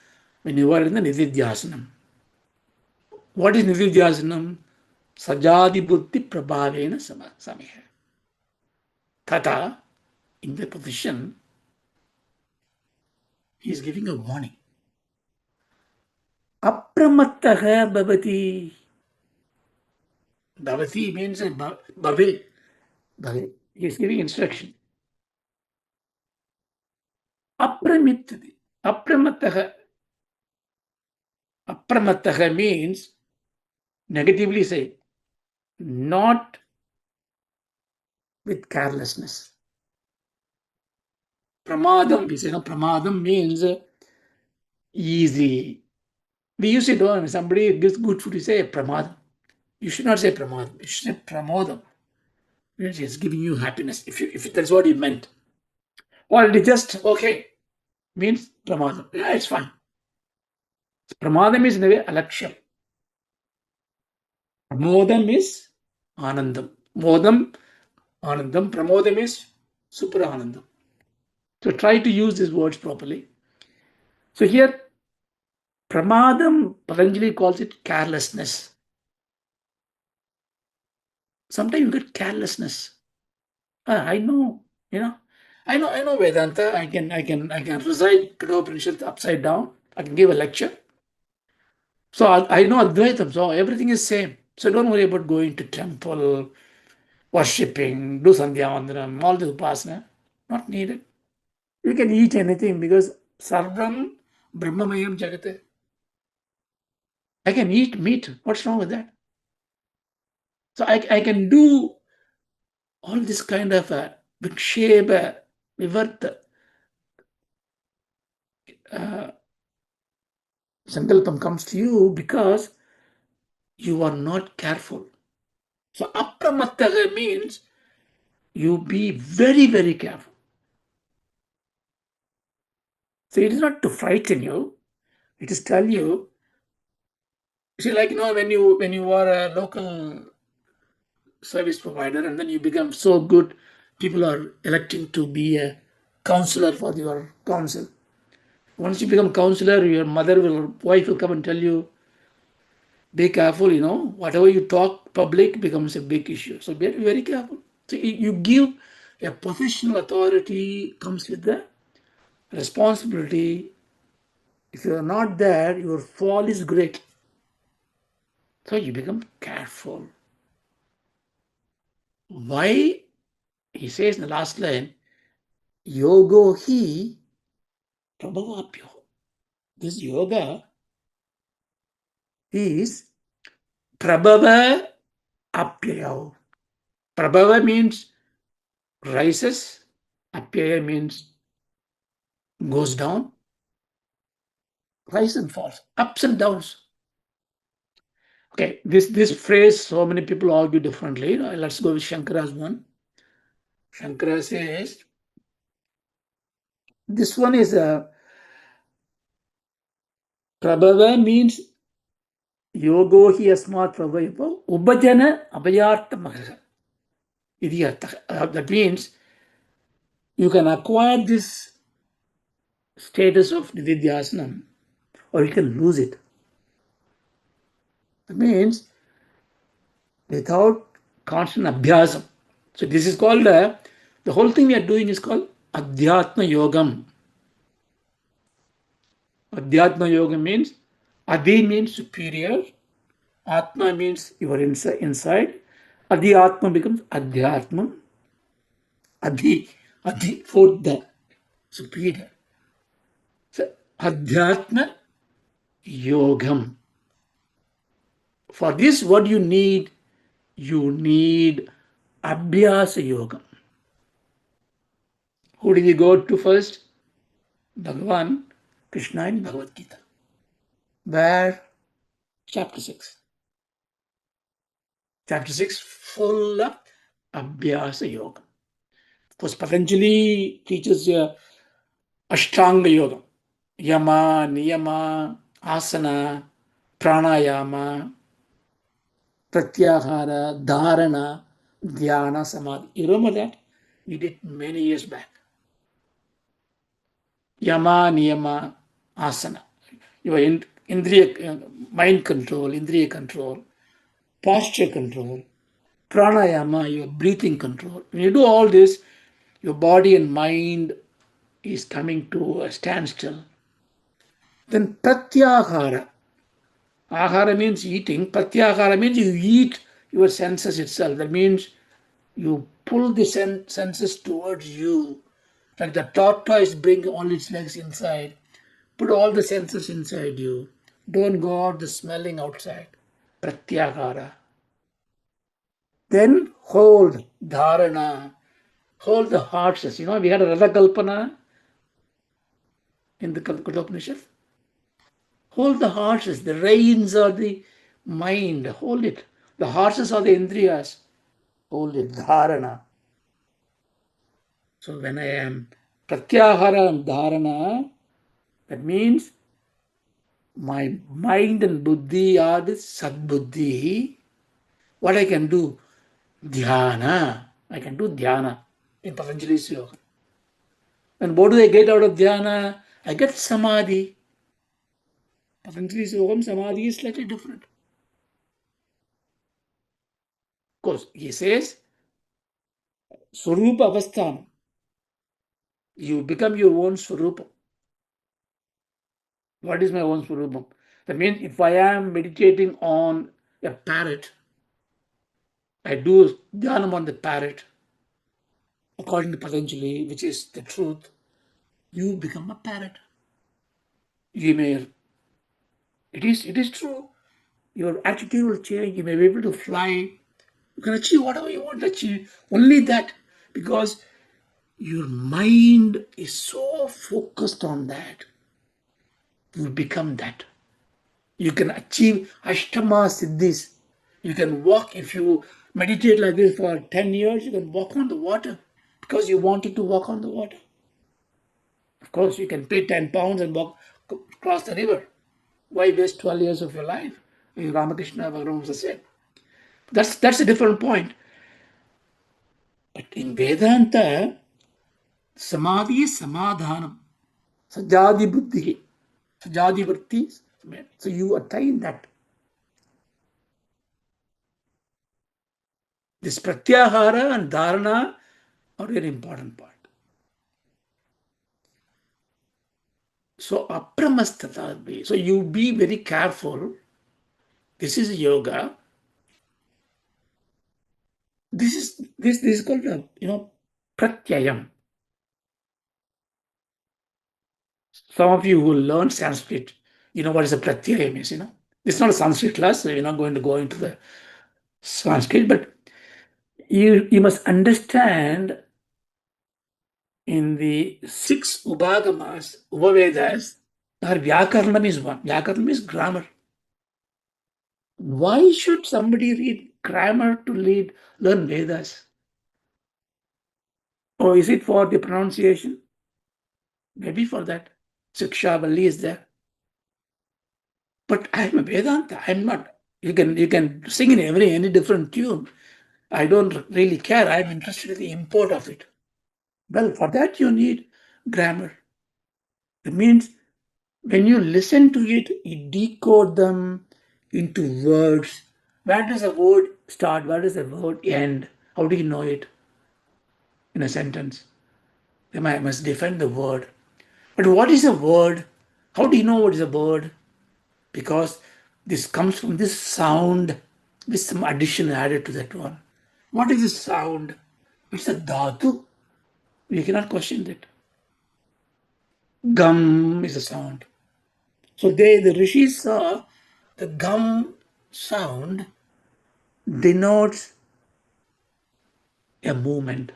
When you are in the Nididhyāsanam. What is Nididhyāsanam? Sajadi buddhi prabhavena sameha. Tata, in the position, he is giving a warning. Apramattaha bhavati. Bhavati means bhave. Bhave. He is giving instruction. Apramittati. Apramattaha. Apramattaha means, negatively say, not with carelessness. Pramadam, we say, no, pramadam means easy. We use it when somebody gives good food, you say pramadam. You should not say pramadam. You should say pramodam. It's giving you happiness, if that's what you meant. Or it is just okay, means pramadam. Yeah, it's fine. Pramadam is in a way alaksham. Pramodam is anandam. Modam, anandam. Pramodam is super anandam. So try to use these words properly. So here, pramadam, Patanjali calls it carelessness. Sometimes you get carelessness. I know, you know, I know Vedanta. I can recite Kathopanishad upside down. I can give a lecture. So I know Advaitam. So everything is same. So don't worry about going to temple, worshipping, do Sandhya Vandanam, all the upasana. Not needed. You can eat anything because Sarvam Brahmamayam Jagate. I can eat meat. What's wrong with that? So I can do all this kind of viksheba, vivarta, uh, sankalpam comes to you because you are not careful. So apramattaga means you be very, very careful. So it is not to frighten you, it is tell you, see, like when you are a local service provider and then you become so good, people are electing to be a counselor for your council. Once you become counselor, your wife will come and tell you, be careful, whatever you talk public becomes a big issue. So be very careful. So you give a professional authority comes with the responsibility. If you are not there, your fall is great. So you become careful. Why? He says in the last line, yogo hi prabhavapyo. This yoga is prabhava apyayo. Prabhava means rises, apyaya means goes down, rise and falls, ups and downs. Okay, this phrase, so many people argue differently. Let's go with Shankara's one. Shankara says, this one is a prabhava means yogo hi asmat prabhava ubhajana abhayartha mahaja. That means you can acquire this status of Nididhyāsana or you can lose it. That means without constant abhyasam. So this is called, the whole thing we are doing is called Adhyatma Yogam. Adhyatma Yoga means, Adi means superior, Atma means your inside. Adhyatma becomes Adhyatma. Adi, for the superior. So Adhyatma Yogam. For this, what you need? You need Abhyasa Yoga. Who did he go to first? Bhagavan Krishna in Bhagavad Gita. Where? Chapter 6. Chapter 6, full of Abhyasa Yoga. Of course, Patanjali teaches Ashtanga Yoga. Yama, Niyama, Asana, Pranayama, Pratyahara, Dharana, Dhyana, Samadhi. You remember that? We did many years back. Yama, Niyama, Asana. Your Indriya, mind control, Indriya control, posture control, pranayama, your breathing control. When you do all this, your body and mind is coming to a standstill. Then pratyahara. Ahara means eating. Pratyahara means you eat your senses itself. That means you pull the senses towards you. Like the tortoise bring all its legs inside. Put all the senses inside you. Don't go out the smelling outside. Pratyahara. Then hold, dharana. Hold the hearts. We had a Radha Kalpana in the Kathopanishad. Hold the horses. The reins are the mind. Hold it. The horses are the indriyas. Hold it. Dharana. So when I am Pratyahara and dharana, that means my mind and buddhi are the sadbuddhi. What I can do? Dhyana. I can do dhyana in Patanjali's yoga. And what do I get out of dhyana? I get samadhi. Patanjali's yoga samadhi is slightly different. Of course, he says, Swarupa Avasthan. You become your own Swarupa. What is my own Swarupa? That means if I am meditating on a parrot, I do dhyanam on the parrot, according to Patanjali, which is the truth, you become a parrot. You may, it is true. Your attitude will change. You may be able to fly. You can achieve whatever you want to achieve. Only that, because your mind is so focused on that, you become that. You can achieve Ashtama Siddhis. You can walk, if you meditate like this for 10 years, you can walk on the water because you wanted to walk on the water. Of course, you can pay 10 pounds and walk across the river. Why waste 12 years of your life? Ramakrishna Bhagavan said. That's a different point. But in Vedanta, Samadhi is Samadhanam. Sajadi Buddhi. Sajadi Vritti. So you attain that. This Pratyahara and Dharana are very important part. So Apramastata. So you be very careful. This is yoga. This is called pratyayam. Some of you who learn Sanskrit, you know what is a pratyayam is, It's not a Sanskrit class, so you're not going to go into the Sanskrit, but you must understand in the six Ubagamas, Upavedas, our Vyakaranam is one. Vyakaranam is grammar. Why should somebody read grammar to learn Vedas? Or is it for the pronunciation? Maybe for that. Siksha Valli is there. But I'm a Vedanta. I'm not. You can sing in any different tune. I don't really care. I'm interested in the import of it. Well, for that you need grammar. It means when you listen to it, you decode them into words. Where does a word start? Where does a word end? How do you know it in a sentence? Then I must define the word. But what is a word? How do you know what is a word? Because this comes from this sound with some addition added to that one. What is this sound? It's a dhatu. You cannot question that. Gum is a sound. So the rishis saw the gum sound denotes a movement.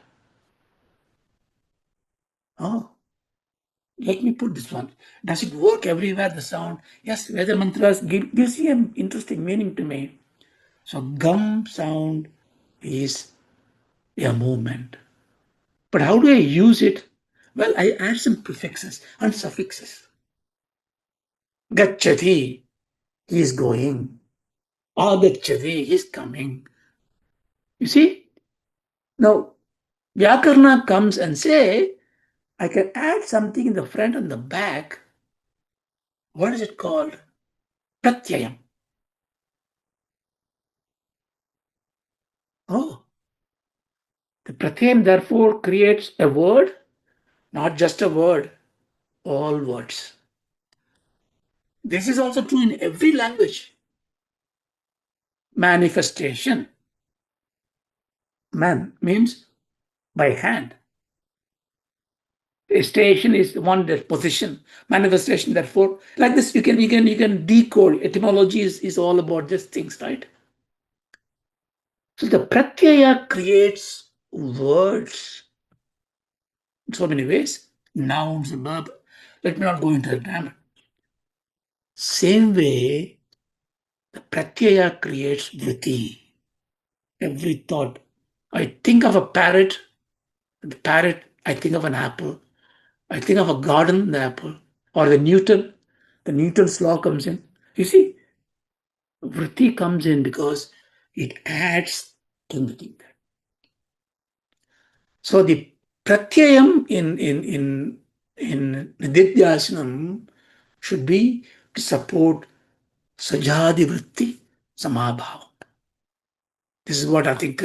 Oh, let me put this one. Does it work everywhere, the sound? Yes, Veda mantras gives you an interesting meaning to me. So gum sound is a movement. But how do I use it? Well, I add some prefixes and suffixes. Gacchati, he is going. Agacchati, he is coming. You see? Now, Vyakarna comes and say, I can add something in the front and the back. What is it called? Pratyayam. Oh, the pratyayam therefore creates a word, not just a word, all words. This is also true in every language. Manifestation. Man means by hand. Station is one that position. Manifestation, therefore, like this, you can decode. Etymology is all about these things, right? So the pratyaya creates words in so many ways, nouns, verb. Let me not go into the grammar. Same way, the pratyaya creates vritti. Every thought. I think of a parrot, I think of an apple. I think of a garden apple or the Newton's law comes in. You see, vritti comes in because it adds dignity. So the pratyayam in Nididhyāsanam should be to support sajadi vritti samabhava. This is what I think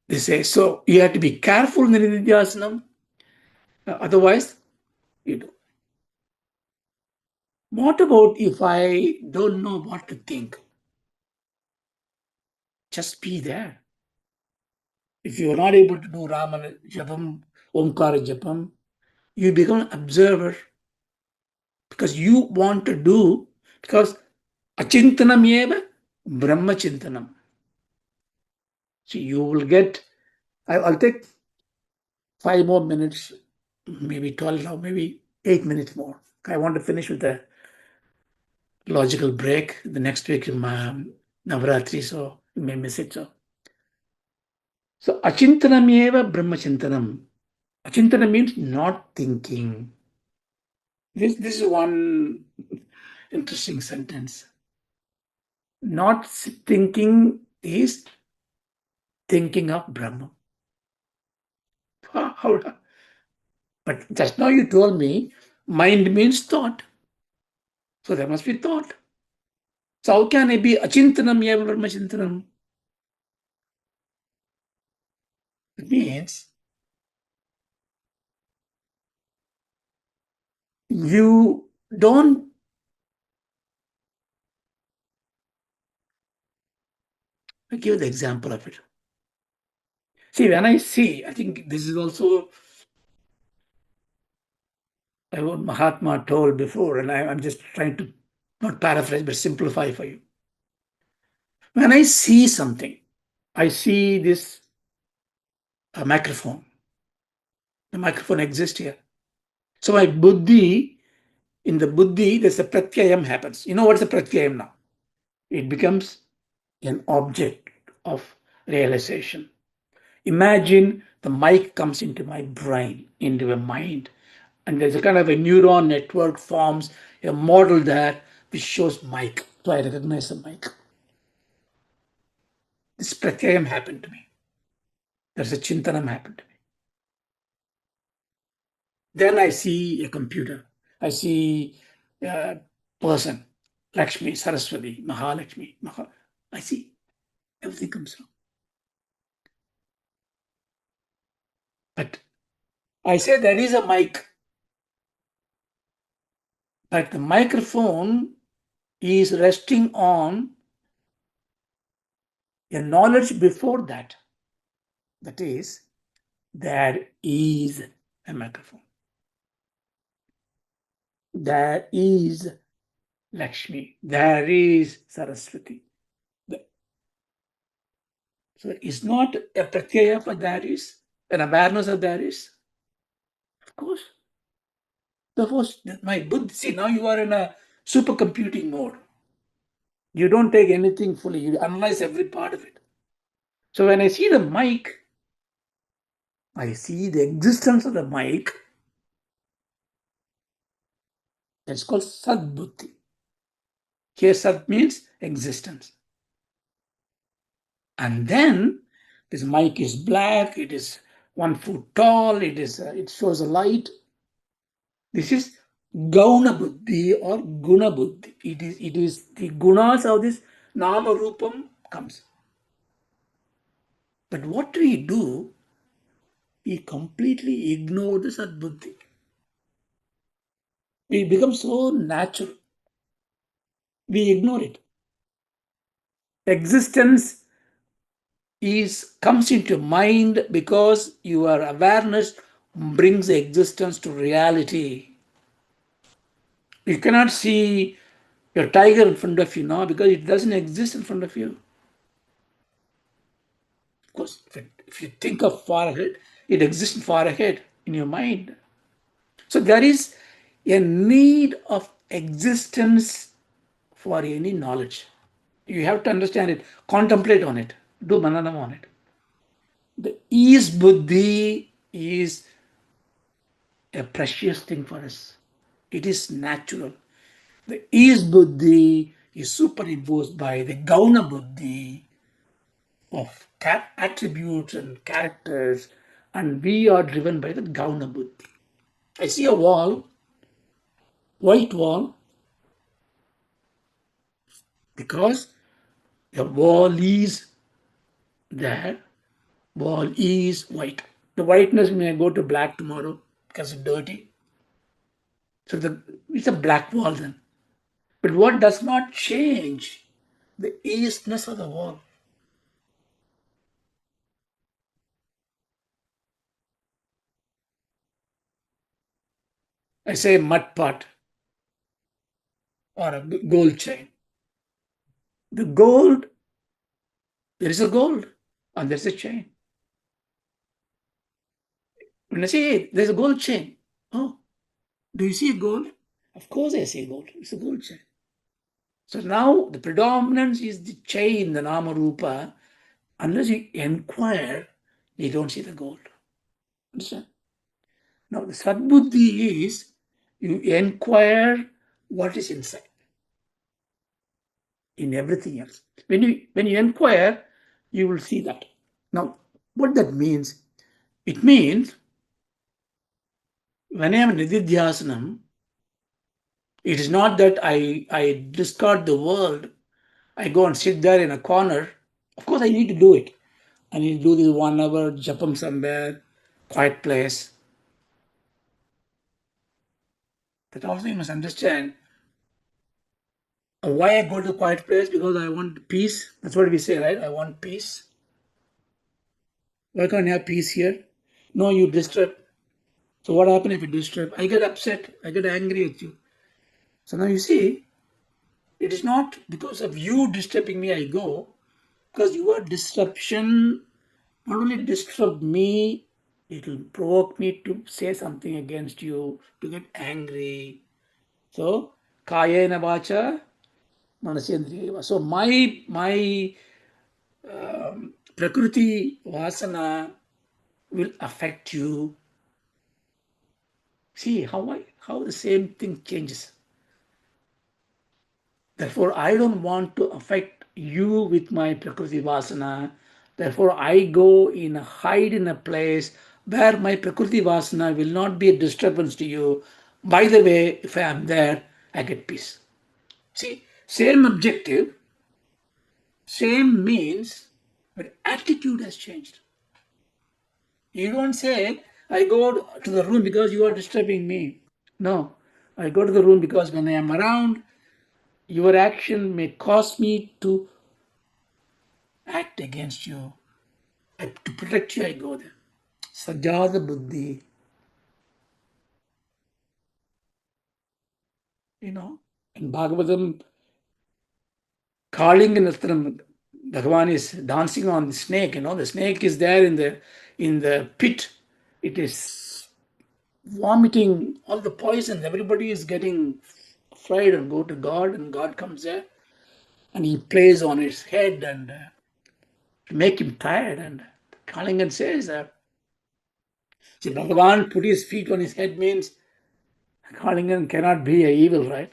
they say. So you have to be careful in the Nididhyāsanam. Otherwise, you do. What about if I don't know what to think? Just be there. If you are not able to do Ramana Japam, Omkara Japam, you become an observer because you want to do, because Achintanam eva Brahma Chintanam. So you will get, I'll take 5 more minutes, maybe 12 now, maybe 8 minutes more. I want to finish with the logical break. The next week is Navratri, so you may miss it. So Achintanam eva Brahma Chintanam. Achintana means not thinking. This is one interesting sentence. Not thinking is thinking of Brahma. But just now you told me mind means thought. So there must be thought. So how can it be achintanam eva Brahma chintanam? It means you don't. I give the example of it. See, when I see, I think this is also what Mahatma told before, and I'm just trying to not paraphrase but simplify for you. When I see something, I see this microphone. The microphone exists here. So my buddhi, in the buddhi, there's a pratyayam happens. You know what's a pratyayam now? It becomes an object of realization. Imagine the mic comes into my brain, into a mind, and there's a kind of a neuron network forms, a model there which shows mic. So I recognize the mic. This pratyayam happened to me. There's a chintanam happened to me. Then I see a computer. I see a person, Lakshmi, Saraswati, Mahalakshmi. I see everything comes out. But I say there is a mic, but the microphone is resting on a knowledge before that. That is, there is a microphone. There is Lakshmi. There is Saraswati. So it's not a pratyaya, but there is an awareness of there is. Of course. Suppose my Buddha, see, now you are in a supercomputing mode. You don't take anything fully, you analyze every part of it. So when I see the mic, I see the existence of the mic. That's called Sadbuddhi. Here, Sat means existence. And then this mic is black, it is 1 foot tall, it shows a light. This is Gauna Buddhi or Guna Buddhi. It is the gunas of this Nama Rupam comes. But what we do, we completely ignore the Sadbuddhi. We become so natural. We ignore it. Existence comes into mind because your awareness brings existence to reality. You cannot see your tiger in front of you now because it doesn't exist in front of you. Of course, if you think of far ahead, it exists far ahead in your mind. So there is a need of existence for any knowledge. You have to understand it, contemplate on it, do mananam on it. The ease buddhi is a precious thing for us. It is natural. The is buddhi is superimposed by the gauna buddhi of attributes and characters, and we are driven by the gauna buddhi. I see a wall, white wall, because the wall is there, wall is white. The whiteness may go to black tomorrow because it's dirty. So it's a black wall then. But what does not change? The eastness of the wall. I say mud pot or a gold chain. The gold, there is a gold and there's a chain. When I say, hey, there's a gold chain. Oh, do you see a gold? Of course I see gold. It's a gold chain. So now the predominance is the chain, the Nama Rupa. Unless you inquire, you don't see the gold. Understand? Now the Sadbuddhi is you inquire what is inside in everything else. When you inquire, you will see that. Now, what that means? It means when I am Nididhyāsanam, it is not that I discard the world, I go and sit there in a corner. Of course, I need to do it. I need to do this 1 hour japam somewhere, quiet place. That also you must understand. Why I go to a quiet place? Because I want peace. That's what we say, right? I want peace. Why can't I have peace here? No, you disturb. So what happens if you disturb? I get upset. I get angry at you. So now you see, it is not because of you disturbing me I go, because your disruption not only disturb me, it will provoke me to say something against you, to get angry. So, kayena vacha manasendriya. So my prakriti vasana will affect you. See how the same thing changes. Therefore, I don't want to affect you with my Prakriti Vasana. Therefore, I go in hide in a place where my Prakriti Vasana will not be a disturbance to you. By the way, if I am there, I get peace. See, same objective, same means, but attitude has changed. You don't say, I go to the room because you are disturbing me. No, I go to the room because when I am around, your action may cause me to act against you. To protect you, I go there. Sajjada Buddhi, in Bhagavatam, Kalinganastram, Bhagavan is dancing on the snake, the snake is there in the pit. It is vomiting all the poison. Everybody is getting afraid and go to God, and God comes there and he plays on his head and to make him tired. And Kalingan says that, see, Bhagavan put his feet on his head means Kalingan cannot be a evil, right?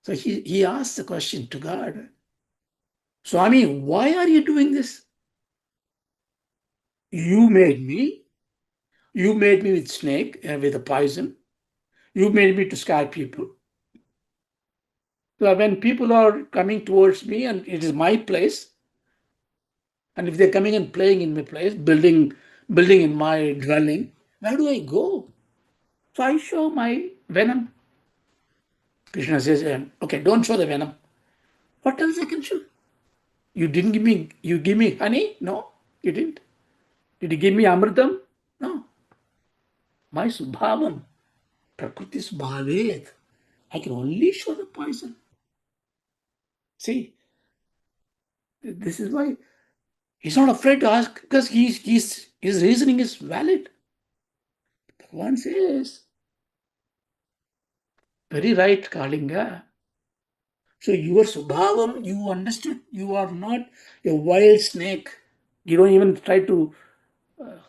So he asked the question to God, Swami, why are you doing this? You made me. You made me with snake, with a poison. You made me to scare people. So when people are coming towards me and it is my place, and if they're coming and playing in my place, building in my dwelling, where do I go? So I show my venom. Krishna says, okay, don't show the venom. What else I can show? You give me honey? No, you didn't. Did you give me amritam? No. My subhavam, prakriti subhavet. I can only show the poison. See, this is why he's not afraid to ask, because his reasoning is valid. One says, very right, Kalinga. So your subhavam, you understood. You are not a wild snake. You don't even try to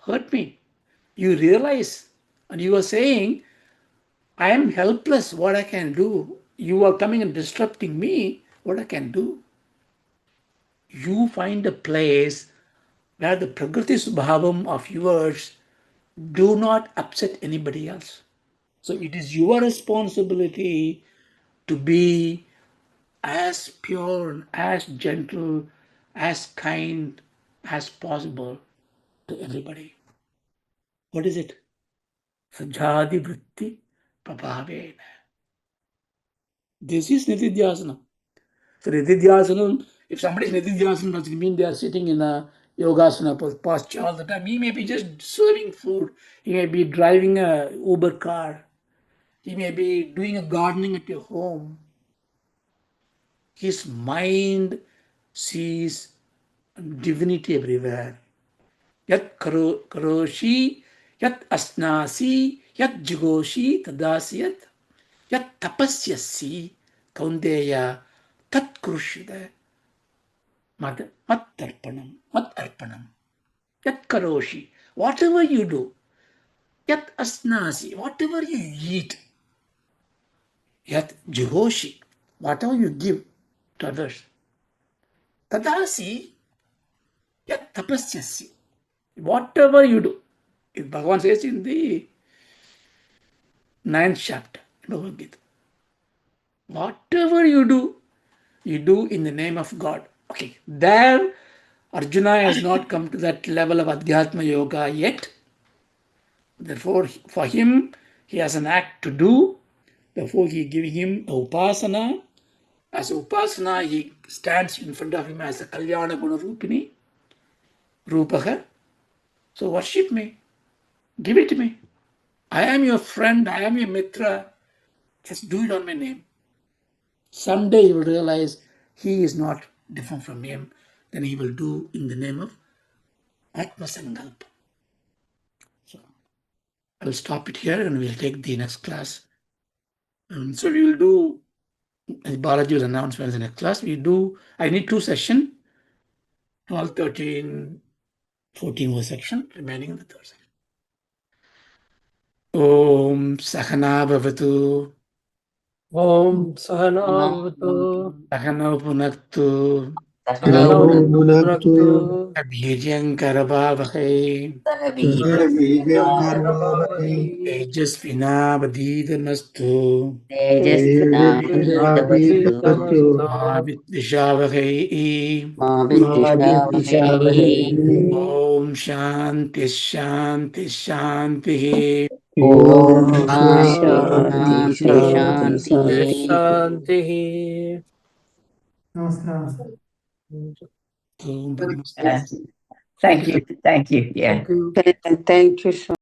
hurt me. You realize And you are saying, I am helpless, what I can do? You are coming and disrupting me, what I can do? You find a place where the Prakriti Subhavam of yours do not upset anybody else. So it is your responsibility to be as pure, and as gentle, as kind as possible to everybody. What is it? Sajadi vritti prabhavena. This is Nididhyāsana. So Nididhyāsana, if somebody is Nididhyāsana, doesn't mean they are sitting in a yogasana posture all the time. He may be just serving food. He may be driving a Uber car. He may be doing a gardening at your home. His mind sees divinity everywhere. Yat karoshi, yat asnasi, yat jigoshi, tadasyat, yat tapasyasi, kaundeya, tat krushida, mat arpanam. Yat karoshi, whatever you do, yat asnasi, whatever you eat, yat jigoshi, whatever you give to others, tadasi, yat tapasyasi, whatever you do. Bhagavan says in the ninth chapter, Bhagavad Gita. Whatever you do in the name of God. Okay, there Arjuna has not come to that level of Adhyatma Yoga yet. Therefore, for him, he has an act to do. Therefore, he giving him a upasana. As upasana, he stands in front of him as a Kalyana Guna Rupini, Rupaha. So worship me. Give it to me. I am your friend. I am your mitra. Just do it on my name. Someday he will realize he is not different from him. Then he will do in the name of Atma Sankalpa. So I will stop it here and we'll take the next class. So we will do, as Balaji will announce when the next class, I need 2 sessions, 12, 13, 14 was section, remaining in the third section. Om Sahana Bhavatu. Om Sahana Bhavatu. Sahana Punaktu. Sahanau Bhunaktu. Abhijyankarabhavahai. Sarvabhavankaravahi. Tejasvinavadidamastu. Tejasvinavadhitamastu. Mavidvishavahai. Mavidvishavahai. Om Shanti Shanti Shanti. Om Om Shanti Shanti Shanti Shanti. Shanti. Namaskar. Om Thank you. Thank you. Yeah. Thank you. Thank you so